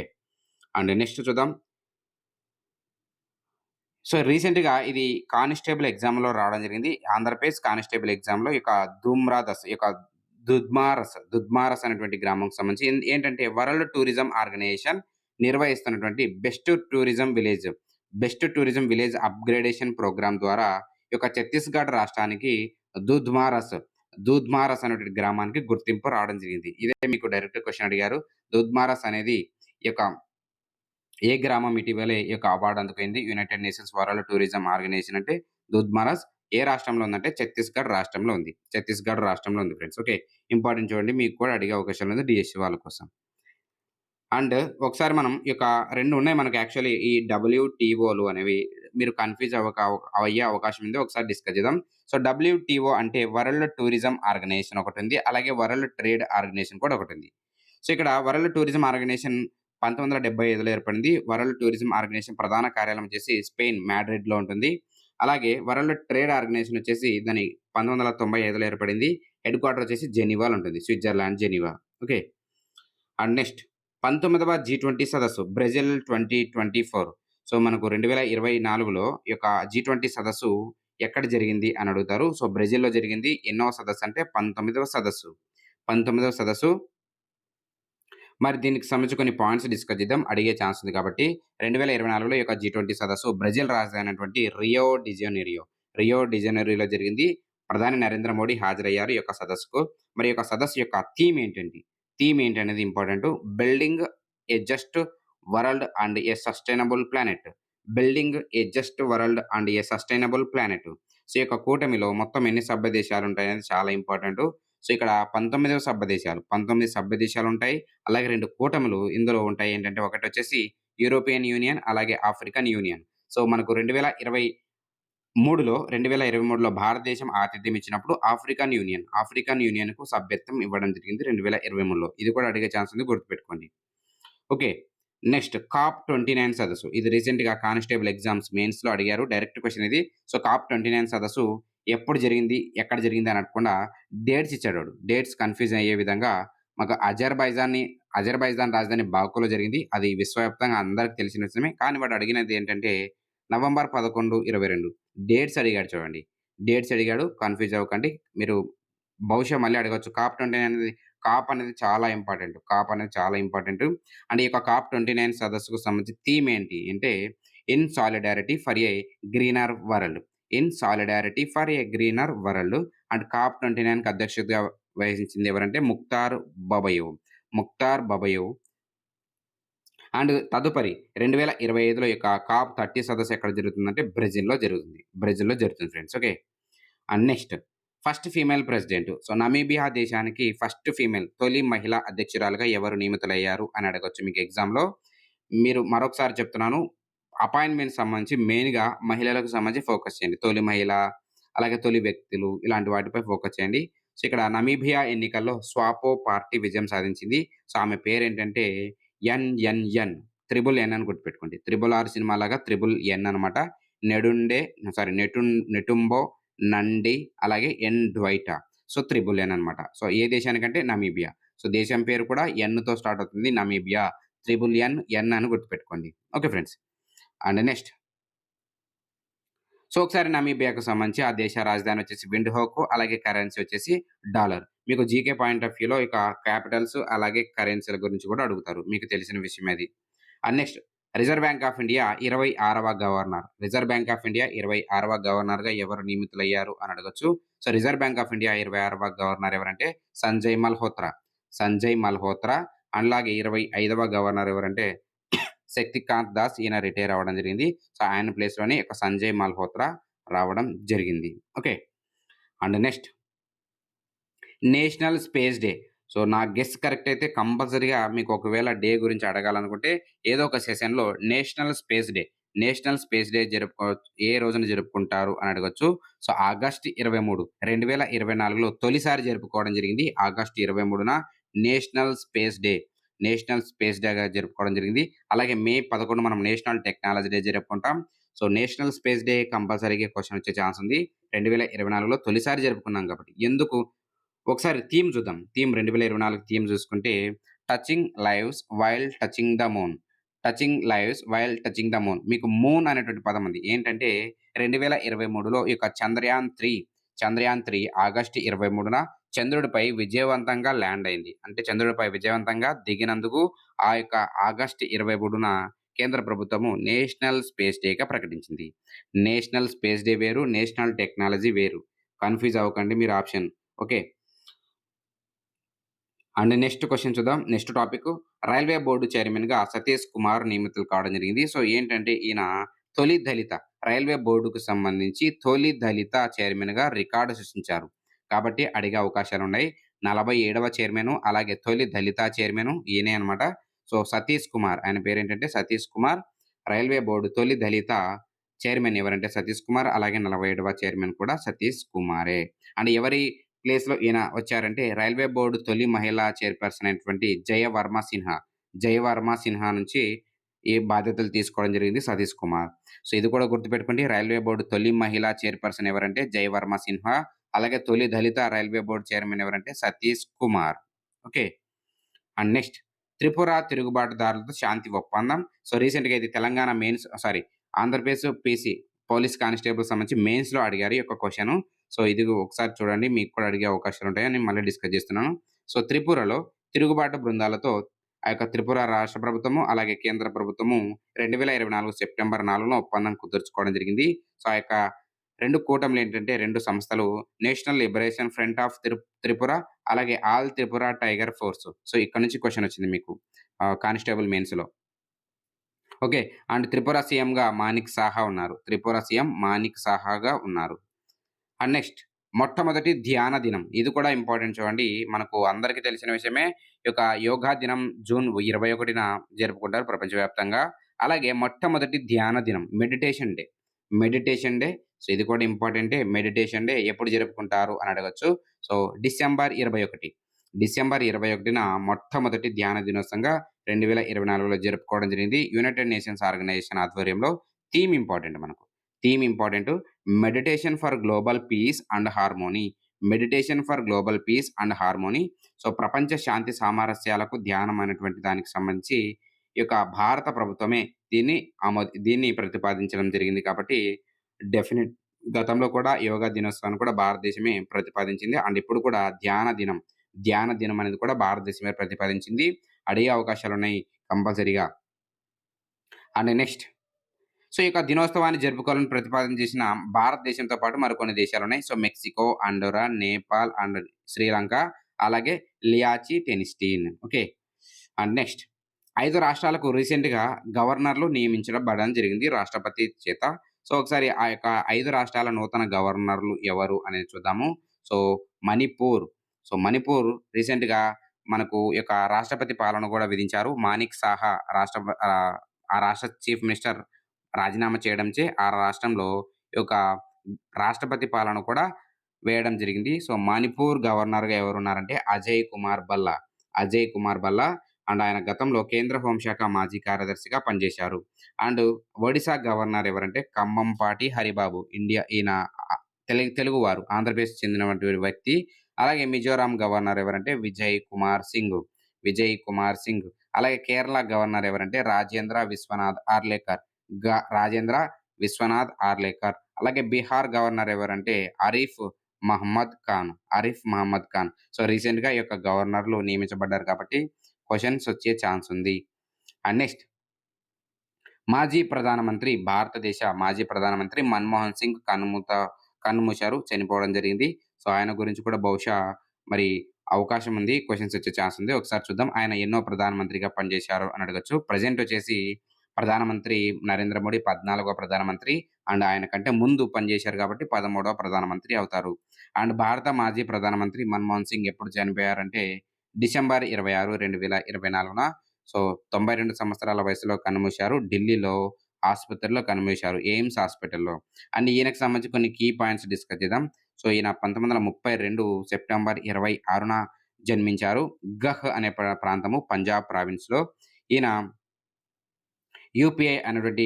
అండ్ నెక్స్ట్ చూద్దాం. సో, రీసెంట్‌గా ఇది కానిస్టేబుల్ ఎగ్జామ్‌లో రావడం జరిగింది. ఆంధ్రప్రదేశ్ కానిస్టేబుల్ ఎగ్జామ్‌లో ఈ యొక్క దుద్మారస్ అనేటువంటి గ్రామంకి సంబంధించి ఏంటంటే వరల్డ్ టూరిజం ఆర్గనైజేషన్ నిర్వహిస్తున్నటువంటి best tourism village upgradation programme ద్వారా ఈ యొక్క ఛత్తీస్‌గఢ్ రాష్ట్రానికి దూద్మారస్ అనేటువంటి గ్రామానికి గుర్తింపు రావడం జరిగింది. ఇదే మీకు డైరెక్ట్ క్వెషన్ అడిగారు. దూద్మారస్ అనేది ఈ యొక్క ఏ గ్రామం ఇటీవలే ఈ యొక్క అవార్డ్ అందుకుంది? United Nations World tourism Organisation అంటే దూద్మారస్ ఏ రాష్ట్రంలో ఉందంటే ఛత్తీస్‌గఢ్ రాష్ట్రంలో ఉంది ఫ్రెండ్స్. ఓకే. ఇంపార్టెంట్ చూడండి. మీకు కూడా అడిగే అవకాశం ఉంది డీఎస్సీ వాళ్ళ కోసం. అండ్ ఒకసారి మనం ఈ యొక్క 2 ఉన్నాయి మనకు యాక్చువల్లీ ఈ డబ్ల్యూటీఓలు అనేవి మీరు కన్‌ఫ్యూజ్ అయ్యే అవకాశం ఉంది. ఒకసారి డిస్కస్ చేద్దాం. సో, డబ్ల్యూటీఓ అంటే వరల్డ్ టూరిజం ఆర్గనైజేషన్ ఒకటుంది. అలాగే వరల్డ్ ట్రేడ్ ఆర్గనైజేషన్ కూడా ఒకటుంది. సో, ఇక్కడ వరల్డ్ టూరిజం ఆర్గనైజేషన్ 1975లో ఏర్పడింది. వరల్డ్ టూరిజం ఆర్గనైజేషన్ ప్రధాన కార్యాలయం వచ్చేసి స్పెయిన్ మాడ్రిడ్‌లో ఉంటుంది. అలాగే వరల్డ్ ట్రేడ్ ఆర్గనైజేషన్ వచ్చేసి దాని 1995లో ఏర్పడింది. హెడ్ క్వార్టర్ వచ్చేసి జెనీవాలో ఉంటుంది. Switzerland Geneva. Okay. And next 19వ జీ20 సదస్సు బ్రెజిల్ 2024. సో, మనకు 2024లో ఈ యొక్క జీ20 సదస్సు ఎక్కడ జరిగింది అని అడుగుతారు. సో, బ్రెజిల్‌లో జరిగింది. ఎన్నవ సదస్సు అంటే 19వ సదస్సు. మరి దీనికి సంబంధించి కొన్ని పాయింట్స్ డిస్కస్ చేద్దాం. అడిగే ఛాన్స్ ఉంది కాబట్టి 2024లో ఈ యొక్క జీ20 సదస్సు బ్రెజిల్ రాజధాని అయినటువంటి రియో డి జనీరోలో జరిగింది. ప్రధాని నరేంద్ర మోడీ హాజరయ్యారు ఈ యొక్క సదస్సుకు. మరి ఈ యొక్క సదస్సు యొక్క థీమ్ ఏంటండి? థీమ్ ఏంటనేది important. Building a just world and a sustainable planet. Building a just world and a sustainable planet. So, ఈ యొక్క కూటమిలో మొత్తం ఎన్ని సభ్య దేశాలుంటాయనేది చాలా ఇంపార్టెంటు. సో, ఇక్కడ 19 సభ్య దేశాలు. 19 సభ్య దేశాలుంటాయి. అలాగే 2 కూటములు ఇందులో ఉంటాయి. ఏంటంటే ఒకటొచ్చేసి యూరోపియన్ యూనియన్, అలాగే ఆఫ్రికన్ యూనియన్. సో, మనకు 2023లో భారతదేశం ఆతిథ్యం ఇచ్చినప్పుడు ఆఫ్రికన్ యూనియన్‌కు సభ్యత్వం ఇవ్వడం జరిగింది 2023లో. ఇది కూడా అడిగే ఛాన్స్ ఉంది, గుర్తుపెట్టుకోండి. ఓకే. నెక్స్ట్ కాప్ 29 సదస్సు. ఇది రీసెంట్‌గా కానిస్టేబుల్ ఎగ్జామ్స్ మెయిన్స్‌లో అడిగారు. డైరెక్ట్ క్వెషన్ ఇది. సో, కాప్ 29 సదస్సు ఎప్పుడు జరిగింది? ఎక్కడ జరిగింది? అని అడగకుండా డేట్స్ ఇచ్చాడోడు. డేట్స్ కన్‌ఫ్యూజ్ అయ్యే విధంగా మాకు అజర్బైజాన్ రాజధాని బాకులో జరిగింది. అది విశ్వవ్యాప్తంగా అందరికి తెలిసిన విషయమే. కానీ వాడు అడిగినది ఏంటంటే నవంబర్ 11, 22 డేట్స్ అడిగాడు చూడండి. డేట్స్ అడిగాడు. కన్‌ఫ్యూజ్ అవ్వకండి. మీరు బహుశా మళ్ళీ అడగొచ్చు. కాప్ అనేది చాలా ఇంపార్టెంటు. అండ్ ఈ యొక్క కాప్ 29 సదస్సుకు సంబంధించి థీమ్ ఏంటి అంటే, in solidarity for a greener world. In solidarity for a greener world. And COP 29కి అధ్యక్షతగా వహించింది ఎవరంటే ముక్తార్ బబయవ్. అండ్ తదుపరి 2025లో యొక్క కాప్ 30 సదస్సు ఎక్కడ జరుగుతుందంటే బ్రెజిల్‌లో జరుగుతుంది friends. Okay. And next first female president. So, Namibia దేశానికి ఫస్ట్ ఫీమేల్ తొలి మహిళా అధ్యక్షురాలుగా ఎవరు నియమితులయ్యారు అని అడగొచ్చు మీకు ఎగ్జామ్‌లో. మీరు మరొకసారి చెప్తున్నాను. అపాయింట్‌మెంట్ సంబంధించి మెయిన్‌గా మహిళలకు సంబంధించి ఫోకస్ చేయండి. తొలి మహిళ, అలాగే తొలి వ్యక్తులు ఇలాంటి వాటిపై ఫోకస్ చేయండి. సో, ఇక్కడ నమీబియా ఎన్నికల్లో స్వాపో పార్టీ విజయం సాధించింది. సో, ఆమె పేరేంటంటే ఎన్ఎన్ఎన్. త్రిబుల్ ఎన్ అని గుర్తుపెట్టుకోండి. 'త్రిబుల్ ఆర్' సినిమా లాగా త్రిబుల్ ఎన్ అనమాట. నెటుంబో నండి, అలాగే ఎన్ డ్వైటా. సో, త్రిబుల్ ఎన్ అనమాట. సో, ఏ దేశానికంటే నమీబియా. సో, దేశం పేరు కూడా ఎన్‌తో స్టార్ట్ అవుతుంది. నమీబియా. త్రిబుల్ ఎన్ అని గుర్తుపెట్టుకోండి. Okay friends. And next so, ఒకసారి నమీబియాకు సంబంధించి ఆ దేశ రాజధాని వచ్చేసి విండ్‌హోక్, అలాగే కరెన్సీ వచ్చేసి డాలర్. మీకు జీకే పాయింట్ ఆఫ్ వ్యూలో ఇక క్యాపిటల్స్, అలాగే కరెన్సీల గురించి కూడా అడుగుతారు. మీకు తెలిసిన విషయమే అది. And next Reserve Bank of India 26వ governor. Reserve Bank of India 26వ గవర్నర్‌గా ఎవరు నియమితులయ్యారు అని అడగొచ్చు. So, Reserve Bank of India 26వ గవర్నర్ ఎవరంటే సంజయ్ మల్హోత్రా. అలాగే 25వ గవర్నర్ ఎవరంటే శక్తికాంత్ దాస్. ఈయన రిటైర్ అవ్వడం జరిగింది. సో, ఆయన ప్లేస్‌లోని ఒక సంజయ్ మల్హోత్రా రావడం జరిగింది. Okay. And next national space day. So, నా గెస్ కరెక్ట్ అయితే కంపల్సరీగా మీకు ఒకవేళ డే గురించి అడగాలనుకుంటే ఏదో ఒక సెషన్‌లో నేషనల్ స్పేస్ డే ఏ రోజున జరుపుకుంటారు అని అడగొచ్చు. సో, ఆగస్ట్ 23, 2024లో తొలిసారి జరుపుకోవడం జరిగింది. ఆగస్ట్ 23న national space day. National space డేగా జరుపుకోవడం జరిగింది. అలాగే మే 11 మనం నేషనల్ టెక్నాలజీ డే జరుపుకుంటాం. సో, నేషనల్ స్పేస్ డే కంపల్సరీగా క్వెషన్ వచ్చే ఛాన్స్ ఉంది. 2024లో తొలిసారి జరుపుకున్నాం కాబట్టి. ఎందుకు? ఒకసారి థీమ్ చూద్దాం. థీమ్ 2024 థీమ్ చూసుకుంటే touching lives while touching the moon. మీకు మూన్ అనేటువంటి పదం ఉంది. ఏంటంటే 2023లో ఈ యొక్క చంద్రయాన్ 3 ఆగస్ట్ 23న చంద్రుడిపై విజయవంతంగా ల్యాండ్ అయింది. అంటే చంద్రుడిపై విజయవంతంగా దిగినందుకు ఆ యొక్క ఆగస్ట్ 23న కేంద్ర ప్రభుత్వము నేషనల్ స్పేస్ డేగా ప్రకటించింది. నేషనల్ స్పేస్ డే వేరు, నేషనల్ టెక్నాలజీ వేరు. కన్‌ఫ్యూజ్ అవ్వకండి మీరు option. Okay. And next question చూద్దాం. నెక్స్ట్ టాపిక్ రైల్వే బోర్డ్ చైర్మన్‌గా సతీష్ కుమార్ నియమితులు కావడం జరిగింది. సో, ఏంటంటే ఈయన తొలి దళిత రైల్వే బోర్డుకు సంబంధించి తొలి దళిత చైర్మన్‌గా రికార్డ్ సృష్టించారు. కాబట్టి అడిగే అవకాశాలున్నాయి. 47వ చైర్మను, అలాగే తొలి దళిత చైర్మను ఈయనే అన్నమాట. సో, సతీష్ కుమార్. ఆయన పేరేంటంటే సతీష్ కుమార్. రైల్వే బోర్డ్ తొలి దళిత చైర్మన్ ఎవరంటే సతీష్ కుమార్. అలాగే 47వ చైర్మన్ కూడా సతీష్ కుమారే. అండ్ ఎవరి ప్లేస్‌లో ఈయన వచ్చారంటే రైల్వే బోర్డ్ తొలి మహిళా చైర్పర్సన్ అయినటువంటి జయవర్మ సిన్హా నుంచి ఈ బాధ్యతలు తీసుకోవడం జరిగింది సతీష్ కుమార్. సో, ఇది కూడా గుర్తుపెట్టుకోండి. రైల్వే బోర్డ్ తొలి మహిళా చైర్పర్సన్ ఎవరంటే జయవర్మ సిన్హా. అలాగే తొలి దళిత రైల్వే బోర్డ్ చైర్మన్ ఎవరంటే Satish Kumar. Okay. And next Tripura తిరుగుబాటుదారులతో శాంతి ఒప్పందం. సో, రీసెంట్‌గా ఇది Telangana Andhra Pradesh PC police constable సంబంధించి మెయిన్స్‌లో అడిగారు ఈ యొక్క క్వెషను. సో, ఇది ఒకసారి చూడండి. మీకు కూడా అడిగే అవకాశాలుంటాయని నేను మళ్ళీ డిస్కస్ చేస్తున్నాను. సో, త్రిపురలో తిరుగుబాటు బృందాలతో ఆ యొక్క త్రిపుర రాష్ట్ర ప్రభుత్వము, అలాగే కేంద్ర ప్రభుత్వము 2024 సెప్టెంబర్ 4న ఒప్పందం కుదుర్చుకోవడం జరిగింది. సో, ఆ యొక్క 2 కూటములేంటంటే 2 సంస్థలు national liberation front of Tripura, అలాగే all Tripura tiger force. So, ఇక్కడ నుంచి క్వెషనొచ్చింది మీకు కానిస్టేబుల్ మెయిన్స్‌లో. ఓకే. అండ్ త్రిపుర సీఎంగా మాణిక్ సాహా ఉన్నారు. త్రిపుర సీఎం మాణిక్ సాహాగా ఉన్నారు. అండ్ నెక్స్ట్ మొట్టమొదటి ధ్యాన దినం. ఇది కూడా ఇంపార్టెంట్ చూడండి. మనకు అందరికీ తెలిసిన విషయమే. ఈ యొక్క యోగా దినం జూన్ 21న జరుపుకుంటారు ప్రపంచవ్యాప్తంగా. అలాగే మొట్టమొదటి ధ్యాన దినం meditation day. Meditation day. So, ఇది కూడా ఇంపార్టెంటే. మెడిటేషన్ డే ఎప్పుడు జరుపుకుంటారు అని అడగొచ్చు. So, December 21. డిసెంబర్ 21న మొట్టమొదటి ధ్యాన దినోత్సవంగా 2024లో జరుపుకోవడం జరిగింది. యునైటెడ్ నేషన్స్ ఆర్గనైజేషన్ ఆధ్వర్యంలో. థీమ్ ఇంపార్టెంట్ మనకు. Theme important. Meditation for global peace and harmony. Meditation for global peace and harmony. So, ప్రపంచ శాంతి సామరస్యాలకు ధ్యానం అనేటువంటి దానికి సంబంధించి ఈ యొక్క భారత ప్రభుత్వమే దీన్ని ప్రతిపాదించడం జరిగింది కాబట్టి డెఫినిట్ గతంలో కూడా యోగా దినోత్సవాన్ని కూడా భారతదేశమే ప్రతిపాదించింది. అండ్ ఇప్పుడు కూడా ధ్యాన దినం అనేది కూడా భారతదేశమే ప్రతిపాదించింది. అడిగే అవకాశాలున్నాయి కంపల్సరీగా. అండ్ నెక్స్ట్ సో, ఈ యొక్క దినోత్సవాన్ని జరుపుకోవాలని ప్రతిపాదన చేసిన భారతదేశంతో పాటు మరికొన్ని దేశాలున్నాయి. So, Mexico, Andorra, Nepal and Sri Lanka, అలాగే లియాచిటెన్‌స్టీన్. ఓకే. అండ్ నెక్స్ట్ 5 రాష్ట్రాలకు రీసెంట్‌గా గవర్నర్‌లు నియమించబడడం జరిగింది రాష్ట్రపతి చేత. సో, ఒకసారి ఆ యొక్క 5 రాష్ట్రాల నూతన గవర్నర్‌లు ఎవరు అనేది చూద్దాము. సో, మణిపూర్. సో, మణిపూర్ రీసెంట్‌గా మనకు ఈ యొక్క రాష్ట్రపతి పాలన గూడా విధించారు. మాణిక్ సాహా ఆ రాష్ట్ర చీఫ్ మినిస్టర్ రాజీనామా చేయడంచే ఆ రాష్ట్రంలో ఈ యొక్క రాష్ట్రపతి పాలన కూడా వేయడం జరిగింది. సో, మణిపూర్ గవర్నర్‌గా ఎవరున్నారంటే అజయ్ కుమార్ భల్లా. అజయ్ కుమార్ భల్లా అండ్ ఆయన గతంలో కేంద్ర హోంశాఖ మాజీ కార్యదర్శిగా పనిచేశారు. అండ్ ఒడిశా గవర్నర్ ఎవరంటే కంభంపాటి హరిబాబు. ఈయన తెలుగువారు. ఆంధ్రప్రదేశ్‌కి చెందినటువంటి వ్యక్తి. అలాగే మిజోరాం గవర్నర్ ఎవరంటే విజయ్ కుమార్ సింగ్. విజయ్ కుమార్ సింగ్. అలాగే కేరళ గవర్నర్ ఎవరంటే రాజేంద్ర విశ్వనాథ్ ఆర్లేకర్. అలాగే బీహార్ గవర్నర్ ఎవరంటే ఆరిఫ్ మహమ్మద్ ఖాన్. సో, రీసెంట్‌గా ఈ యొక్క గవర్నర్‌లు నియమించబడ్డారు కాబట్టి క్వెషన్స్ వచ్చే ఛాన్స్ ఉంది. అండ్ నెక్స్ట్ భారతదేశ మాజీ ప్రధానమంత్రి మన్మోహన్ సింగ్ కన్నుమూశారు. చనిపోవడం జరిగింది. సో, ఆయన గురించి కూడా బహుశా మరి అవకాశం ఉంది. క్వెషన్స్ వచ్చే ఛాన్స్ ఉంది. ఒకసారి చూద్దాం. ఆయన ఎన్నో ప్రధానమంత్రిగా పనిచేశారు అని అడగొచ్చు. ప్రెజెంట్ వచ్చేసి ప్రధానమంత్రి నరేంద్ర మోడీ 14వ ప్రధానమంత్రి. అండ్ ఆయన కంటే ముందు పనిచేశారు కాబట్టి 13వ ప్రధానమంత్రి అవుతారు. అండ్ భారత మాజీ ప్రధానమంత్రి మన్మోహన్ సింగ్ ఎప్పుడు చనిపోయారంటే డిసెంబర్ 26, 2024న. సో, 92 సంవత్సరాల వయసులో కన్నుమూశారు. ఢిల్లీలో ఆసుపత్రిలో కన్నుమూశారు. ఎయిమ్స్ హాస్పిటల్‌లో. అండ్ ఈయనకు సంబంధించి కొన్ని కీ పాయింట్స్ డిస్కస్ చేద్దాం. సో, ఈయన 1932 సెప్టెంబర్ 26న జన్మించారు. గహ్ అనే ప్రాంతము పంజాబ్ ప్రావిన్స్‌లో. ఈయన యూపీఏ అనేటువంటి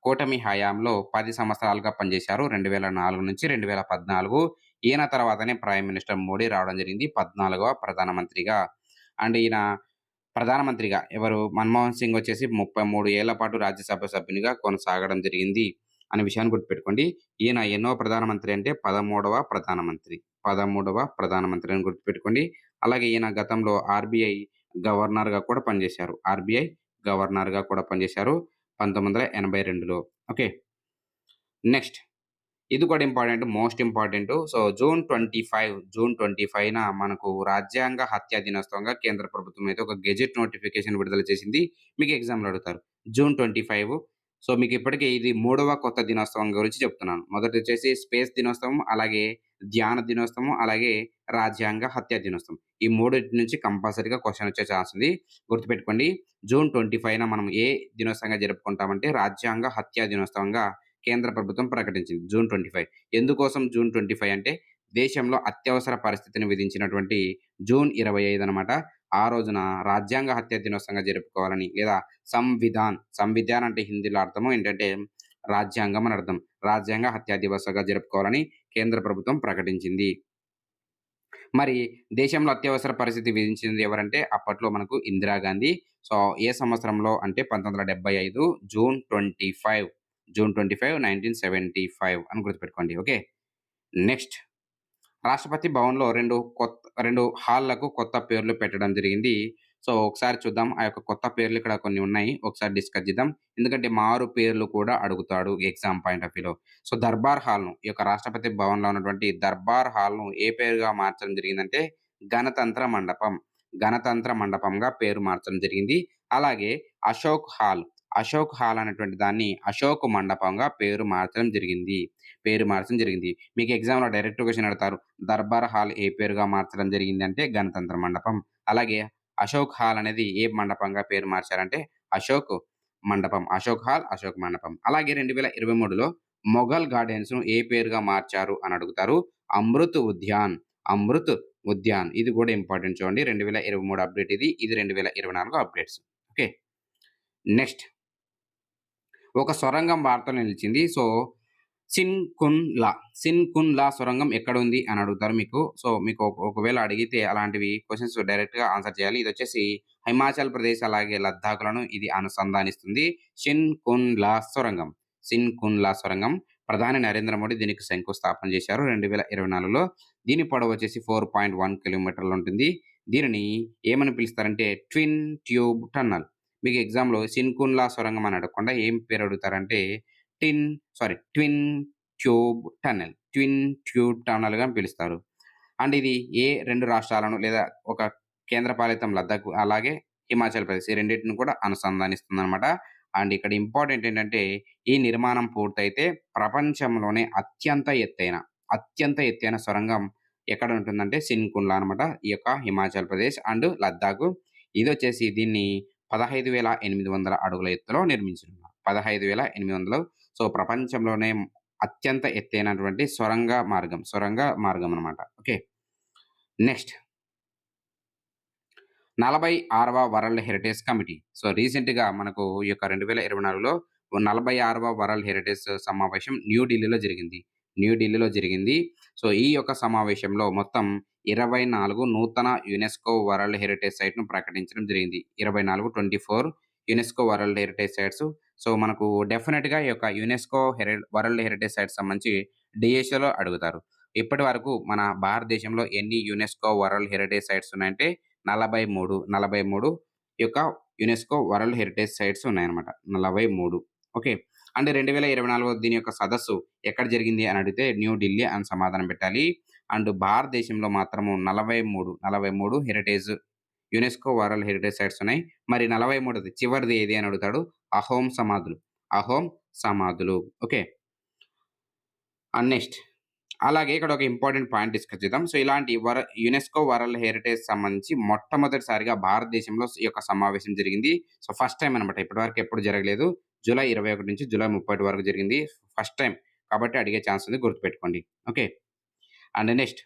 కూటమి హయాంలో 10 సంవత్సరాలుగా పనిచేశారు. 2004 నుంచి 2014. ఈయన తర్వాతనే ప్రైమ్ మినిస్టర్ మోడీ రావడం జరిగింది. 14వ ప్రధానమంత్రిగా. అండ్ ఈయన ప్రధానమంత్రిగా మన్మోహన్ సింగ్ వచ్చేసి 33 ఏళ్ల పాటు రాజ్యసభ సభ్యునిగా కొనసాగడం జరిగింది అనే విషయాన్ని గుర్తుపెట్టుకోండి. ఈయన ఎన్నో ప్రధానమంత్రి అంటే 13వ ప్రధానమంత్రి. 13వ ప్రధానమంత్రి అని గుర్తుపెట్టుకోండి. అలాగే ఈయన గతంలో ఆర్‌బీఐ గవర్నర్‌గా కూడా పనిచేశారు. ఆర్‌బీఐ గవర్నర్‌గా కూడా పనిచేశారు 1982లో. ఓకే. నెక్స్ట్ ఇది కూడా important. Most important. So, June 25న మనకు రాజ్యాంగ హత్యా దినోత్సవంగా కేంద్ర ప్రభుత్వం అయితే ఒక గెజెట్ నోటిఫికేషన్ విడుదల చేసింది. మీకు ఎగ్జామ్‌లో అడుగుతారు. జూన్ 25. సో, మీకు ఇప్పటికే ఇది 3వ కొత్త దినోత్సవం గురించి చెప్తున్నాను. మొదటొచ్చేసి స్పేస్ దినోత్సవం, అలాగే ధ్యాన దినోత్సవం, అలాగే రాజ్యాంగ హత్యా దినోత్సవం. ఈ మూడిటి నుంచి కంపల్సరీగా క్వెషన్ వచ్చే ఛాన్స్ ఉంది. గుర్తుపెట్టుకోండి. జూన్ 25న మనం ఏ దినోత్సవంగా జరుపుకుంటామంటే రాజ్యాంగ హత్యా దినోత్సవంగా కేంద్ర ప్రభుత్వం ప్రకటించింది. జూన్ 25. ఎందుకోసం జూన్ 25 అంటే దేశంలో అత్యవసర పరిస్థితిని విధించినటువంటి జూన్ 25 అన్నమాట. ఆ రోజున రాజ్యాంగ హత్య దినోత్సవంగా జరుపుకోవాలని, లేదా సంవిధాన్ అంటే హిందీలో అర్థము ఏంటంటే రాజ్యాంగం అని అర్థం. రాజ్యాంగ హత్యా దివస్‌గా జరుపుకోవాలని కేంద్ర ప్రభుత్వం ప్రకటించింది. మరి దేశంలో అత్యవసర పరిస్థితి విధించింది ఎవరంటే అప్పట్లో మనకు ఇందిరాగాంధీ. సో, ఏ సంవత్సరంలో అంటే 1975 జూన్ 25. జూన్ 25, 1975 అని గుర్తుపెట్టుకోండి. ఓకే. నెక్స్ట్ రాష్ట్రపతి భవన్‌లో 2 హాల్‌లకు కొత్త పేర్లు పెట్టడం జరిగింది. సో, ఒకసారి చూద్దాం. ఆ యొక్క కొత్త పేర్లు ఇక్కడ కొన్ని ఉన్నాయి. ఒకసారి డిస్కస్ చేద్దాం. ఎందుకంటే మారు పేర్లు కూడా అడుగుతాడు ఎగ్జామ్ పాయింట్ ఆఫ్ వ్యూలో. సో, దర్బార్ హాల్‌ను ఈ యొక్క రాష్ట్రపతి భవన్‌లో ఉన్నటువంటి దర్బార్ హాల్‌ను ఏ పేరుగా మార్చడం జరిగిందంటే గణతంత్ర మండపం. గణతంత్ర మండపంగా పేరు మార్చడం జరిగింది. అలాగే అశోక్ హాల్, అశోక్ హాల్ అనేటువంటి దాన్ని అశోక్ మండపంగా పేరు మార్చడం జరిగింది. పేరు మార్చడం జరిగింది. మీకు ఎగ్జామ్‌లో డైరెక్ట్ క్వెషన్ అడుగుతారు. దర్బార్ హాల్ ఏ పేరుగా మార్చడం జరిగిందంటే గణతంత్ర మండపం. అలాగే అశోక్ హాల్ అనేది ఏ మండపంగా పేరు మార్చారంటే అశోక్ మండపం. అశోక్ హాల్, అశోక్ మండపం. అలాగే 2023లో మొఘల్ గార్డెన్స్‌ను ఏ పేరుగా మార్చారు అని అడుగుతారు. అమృత్ ఉద్యాన్. అమృత్ ఉద్యాన్. ఇది కూడా ఇంపార్టెంట్ చూడండి. 2023 అప్డేట్ ఇది. ఇది 2024 అప్డేట్స్. ఓకే. నెక్స్ట్ ఒక సొరంగం వార్తలో నిలిచింది. సో, సిన్‌కున్‌లా, సిన్‌కున్‌లా సొరంగం ఎక్కడుంది అని అడుగుతారు మీకు. సో, మీకు ఒకవేళ అడిగితే అలాంటివి క్వెషన్స్ డైరెక్ట్‌గా ఆన్సర్ చేయాలి. ఇదొచ్చేసి హిమాచల్ ప్రదేశ్ అలాగే లద్దాఖ్‌లను ఇది అనుసంధానిస్తుంది. సిన్‌కున్‌లా సొరంగం. సిన్‌కున్‌లా సొరంగం. ప్రధాని నరేంద్ర మోడీ దీనికి శంకుస్థాపన చేశారు 2024లో. దీని పొడవు వచ్చేసి 4.1 కిలోమీటర్లుంటుంది. దీనిని ఏమని పిలుస్తారంటే ట్విన్ ట్యూబ్ టన్నెల్. మీకు ఎగ్జామ్‌లో సిన్‌కున్‌లా సొరంగం అని అడగకుండా ఏం పేరు అడుగుతారంటే twin tube tunnel. Twin tube టన్నెల్‌గా అని పిలుస్తారు. అండ్ ఇది ఏ 2 రాష్ట్రాలను లేదా ఒక కేంద్రపాలితం లద్దాఖ్ అలాగే హిమాచల్ ప్రదేశ్ ఈ రెండిటిని కూడా అనుసంధానిస్తుందనమాట. అండ్ ఇక్కడ ఇంపార్టెంట్ ఏంటంటే ఈ నిర్మాణం పూర్తయితే ప్రపంచంలోనే అత్యంత ఎత్తైన సొరంగం ఎక్కడ ఉంటుందంటే సిన్‌కున్‌లా అనమాట. ఈ యొక్క హిమాచల్ ప్రదేశ్ అండ్ లద్దాఖ్. ఇదొచ్చేసి దీన్ని 15,800 అడుగుల ఎత్తులో నిర్మించున్నారు. 15,800 సో, ప్రపంచంలోనే అత్యంత ఎత్తైనటువంటి సొరంగ మార్గం అనమాట. ఓకే. నెక్స్ట్ 46వ వరల్డ్ హెరిటేజ్ కమిటీ. సో, రీసెంట్‌గా మనకు ఈ యొక్క 2024లో 46వ వరల్డ్ హెరిటేజ్ సమావేశం న్యూఢిల్లీలో జరిగింది. న్యూఢిల్లీలో జరిగింది. సో, ఈ యొక్క సమావేశంలో మొత్తం 24 నూతన యునెస్కో వరల్డ్ హెరిటేజ్ సైట్‌ను ప్రకటించడం జరిగింది. 24 UNESCO world heritage sites. So, మనకు డెఫినిట్‌గా ఈ యొక్క యునెస్కో వరల్డ్ హెరిటేజ్ సైట్స్ సంబంధించి డీఎస్‌లో అడుగుతారు. ఇప్పటి వరకు మన భారతదేశంలో ఎన్ని యునెస్కో వరల్డ్ హెరిటేజ్ సైట్స్ ఉన్నాయంటే 43 ఈ యొక్క యునెస్కో వరల్డ్ హెరిటేజ్ సైట్స్ ఉన్నాయన్నమాట. 43 ఓకే. అండ్ 2024 దీని యొక్క సదస్సు ఎక్కడ జరిగింది అని అడిగితే న్యూ ఢిల్లీ అని సమాధానం పెట్టాలి. అండ్ భారతదేశంలో మాత్రము 43 యునెస్కో వరల్డ్ హెరిటేజ్ సైట్స్ ఉన్నాయి. మరి 43ది చివరిది ఏది అని అడుగుతాడు. అహోం సమాధులు. అహోం సమాధులు. ఓకే. అండ్ నెక్స్ట్ అలాగే ఇక్కడ ఒక ఇంపార్టెంట్ పాయింట్ డిస్కస్ చేద్దాం. సో, ఇలాంటి యునెస్కో వరల్డ్ హెరిటేజ్ సంబంధించి మొట్టమొదటిసారిగా భారతదేశంలో ఈ యొక్క సమావేశం జరిగింది. సో, ఫస్ట్ టైమ్ అనమాట. ఇప్పటివరకు ఎప్పుడు జరగలేదు. జూలై 21 నుంచి జూలై 30 వరకు జరిగింది. ఫస్ట్ టైమ్ కాబట్టి అడిగే ఛాన్స్ ఉంది గుర్తుపెట్టుకోండి. ఓకే. అండ్ నెక్స్ట్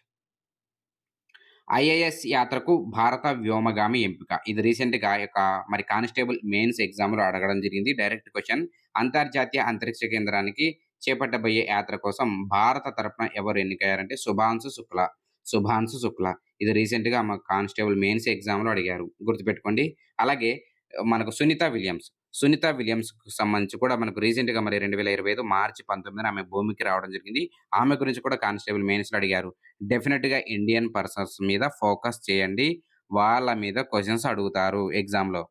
ఐఏఎస్ యాత్రకు భారత వ్యోమగామి ఎంపిక. ఇది రీసెంట్‌గా యొక్క మరి కానిస్టేబుల్ మెయిన్స్ ఎగ్జామ్‌లో అడగడం జరిగింది. Direct question. అంతర్జాతీయ అంతరిక్ష కేంద్రానికి చేపట్టబోయే యాత్ర కోసం భారత తరపున ఎవరు ఎన్నికయ్యారంటే శుభాంశు శుక్లా. ఇది రీసెంట్‌గా మాకు కానిస్టేబుల్ మెయిన్స్ ఎగ్జామ్‌లో అడిగారు. గుర్తుపెట్టుకోండి. అలాగే మనకు సునీత విలియమ్స్‌కి సంబంధించి కూడా మనకు రీసెంట్‌గా మరి 2025 మార్చి 19న ఆమె భూమికి రావడం జరిగింది. ఆమె గురించి కూడా కానిస్టేబుల్ మెయిన్స్‌లో అడిగారు. డెఫినిట్‌గా ఇండియన్ పర్సన్స్ మీద ఫోకస్ చేయండి. వాళ్ళ మీద క్వెషన్స్ అడుగుతారు ఎగ్జామ్‌లో.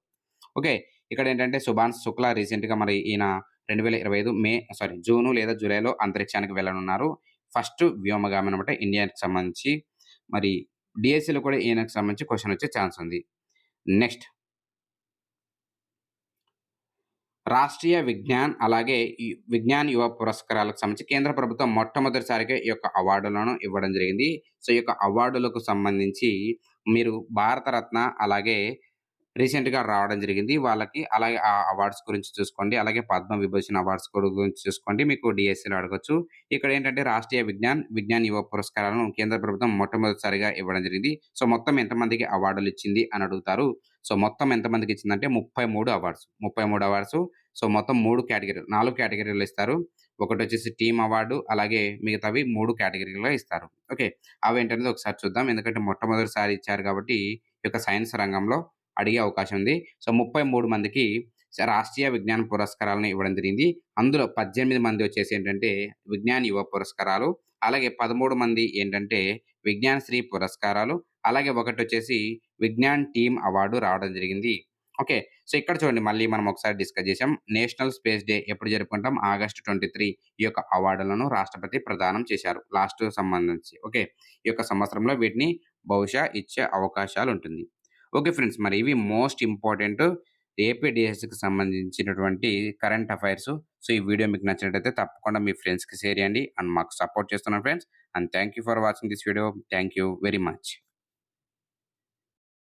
ఓకే. ఇక్కడేంటంటే శుభాంశు శుక్లా రీసెంట్‌గా మరి ఈయన 2025 జూను లేదా జూలైలో అంతరిక్షానికి వెళ్ళనున్నారు. ఫస్ట్ వ్యోమగామి అన్నమాట ఇండియాకి సంబంధించి. మరి డీఎస్సీలో కూడా ఈయనకి సంబంధించి క్వెషన్ వచ్చే ఛాన్స్ ఉంది. నెక్స్ట్ రాష్ట్రీయ విజ్ఞాన్ అలాగే ఈ విజ్ఞాన్ యువ పురస్కారాలకు సంబంధించి కేంద్ర ప్రభుత్వం మొట్టమొదటిసారిగా ఈ యొక్క అవార్డులను ఇవ్వడం జరిగింది. సో, ఈ యొక్క అవార్డులకు సంబంధించి మీరు భారతరత్న అలాగే రీసెంట్‌గా రావడం జరిగింది. వాళ్ళకి అలాగే ఆ అవార్డ్స్ గురించి చూసుకోండి. అలాగే పద్మ విభూషణ్ అవార్డ్స్ కూడా గురించి చూసుకోండి. మీకు డీఎస్సీలో అడగొచ్చు. ఇక్కడేంటంటే రాష్ట్రీయ విజ్ఞాన్ యువ పురస్కారాలను కేంద్ర ప్రభుత్వం మొట్టమొదటిసారిగా ఇవ్వడం జరిగింది. సో, మొత్తం ఎంతమందికి అవార్డులిచ్చింది అని అడుగుతారు. సో, మొత్తం ఎంతమందికి ఇచ్చిందంటే 33 అవార్డ్స్. 33 అవార్డ్స్. సో, మొత్తం 4 కేటగిరీలు ఇస్తారు. ఒకటొచ్చేసి టీమ్ అవార్డు అలాగే మిగతావి 3 కేటగిరీలో ఇస్తారు. ఓకే. అవేంటనేది ఒకసారి చూద్దాం. ఎందుకంటే మొట్టమొదటిసారి ఇచ్చారు కాబట్టి ఈ యొక్క సైన్స్ రంగంలో అడిగే అవకాశం ఉంది. సో, 33 మందికి రాష్ట్రీయ విజ్ఞాన పురస్కారాలను ఇవ్వడం జరిగింది. అందులో 18 మంది వచ్చేసి ఏంటంటే విజ్ఞాన్ యువ పురస్కారాలు. అలాగే 13 మంది ఏంటంటే విజ్ఞాన్ శ్రీ పురస్కారాలు. అలాగే ఒకటొచ్చేసి విజ్ఞాన్ టీమ్ అవార్డు రావడం జరిగింది. ఓకే. సో, ఇక్కడ చూడండి మళ్ళీ మనం ఒకసారి డిస్కస్ చేసాం. నేషనల్ స్పేస్ డే ఎప్పుడు జరుపుకుంటాం? ఆగస్ట్ 23 ఈ యొక్క అవార్డులను రాష్ట్రపతి ప్రదానం చేశారు. లాస్ట్ సంబంధించి. ఓకే. ఈ యొక్క సంవత్సరంలో వీటిని బహుశా ఇచ్చే అవకాశాలుంటుంది. Okay friends. మరి ఇవి మోస్ట్ ఇంపార్టెంట్ ఏపీ డీఎస్‌కి సంబంధించినటువంటి కరెంట్ అఫైర్స్. సో, ఈ వీడియో మీకు నచ్చినట్టయితే తప్పకుండా మీ ఫ్రెండ్స్‌కి షేర్ చేయండి. అండ్ మాకు సపోర్ట్ చేస్తున్నారు friends. And thank you for watching this video. Thank you very much.